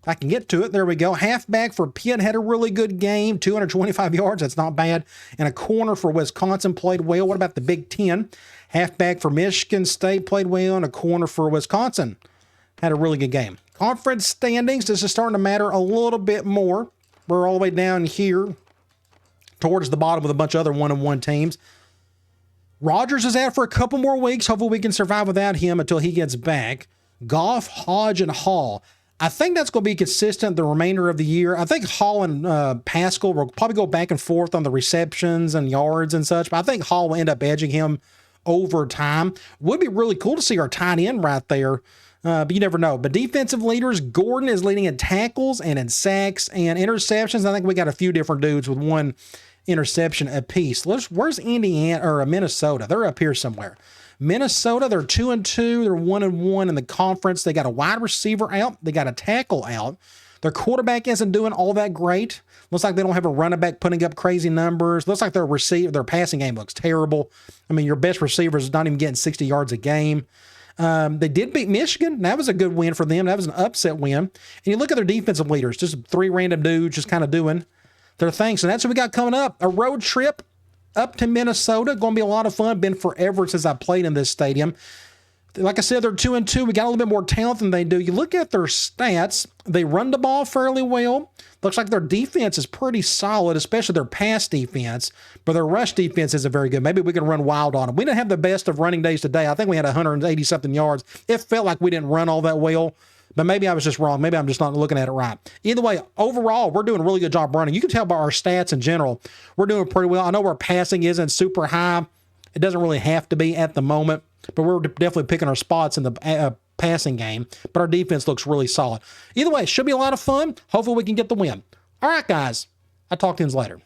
If I can get to it, there we go. Halfback for Pitt had a really good game. 225 yards, that's not bad. And a corner for Wisconsin played well. What about the Big Ten? Halfback for Michigan State played well. And a corner for Wisconsin had a really good game. Conference standings, this is starting to matter a little bit more. We're all the way down here towards the bottom with a bunch of other 1-1 teams. Rodgers is out for a couple more weeks. Hopefully we can survive without him until he gets back. Goff, Hodge, and Hall. I think that's going to be consistent the remainder of the year. I think Hall and Pascal will probably go back and forth on the receptions and yards and such, but I think Hall will end up edging him over time. Would be really cool to see our tight end right there, but you never know. But defensive leaders, Gordon is leading in tackles and in sacks and interceptions. I think we got a few different dudes with 1 interception apiece. Where's Indiana or Minnesota? They're up here somewhere. Minnesota, they're 2-2. They're 1-1 in the conference. They got a wide receiver out. They got a tackle out. Their quarterback isn't doing all that great. Looks like they don't have a running back putting up crazy numbers. Looks like their passing game looks terrible. I mean, your best receiver is not even getting 60 yards a game. They did beat Michigan. That was a good win for them. That was an upset win. And you look at their defensive leaders, just 3 random dudes just kind of doing their thing. So that's what we got coming up. A road trip up to Minnesota. Going to be a lot of fun. Been forever since I played in this stadium. Like I said, they're 2-2. We got a little bit more talent than they do. You look at their stats, they run the ball fairly well. Looks like their defense is pretty solid, especially their pass defense, but their rush defense isn't very good. Maybe we can run wild on them. We didn't have the best of running days today. I think we had 180-something yards. It felt like we didn't run all that well, but maybe I was just wrong. Maybe I'm just not looking at it right. Either way, overall, we're doing a really good job running. You can tell by our stats in general, we're doing pretty well. I know our passing isn't super high. It doesn't really have to be at the moment, but we're definitely picking our spots in the passing game. But our defense looks really solid. Either way, it should be a lot of fun. Hopefully we can get the win. All right, guys. I'll talk to you later.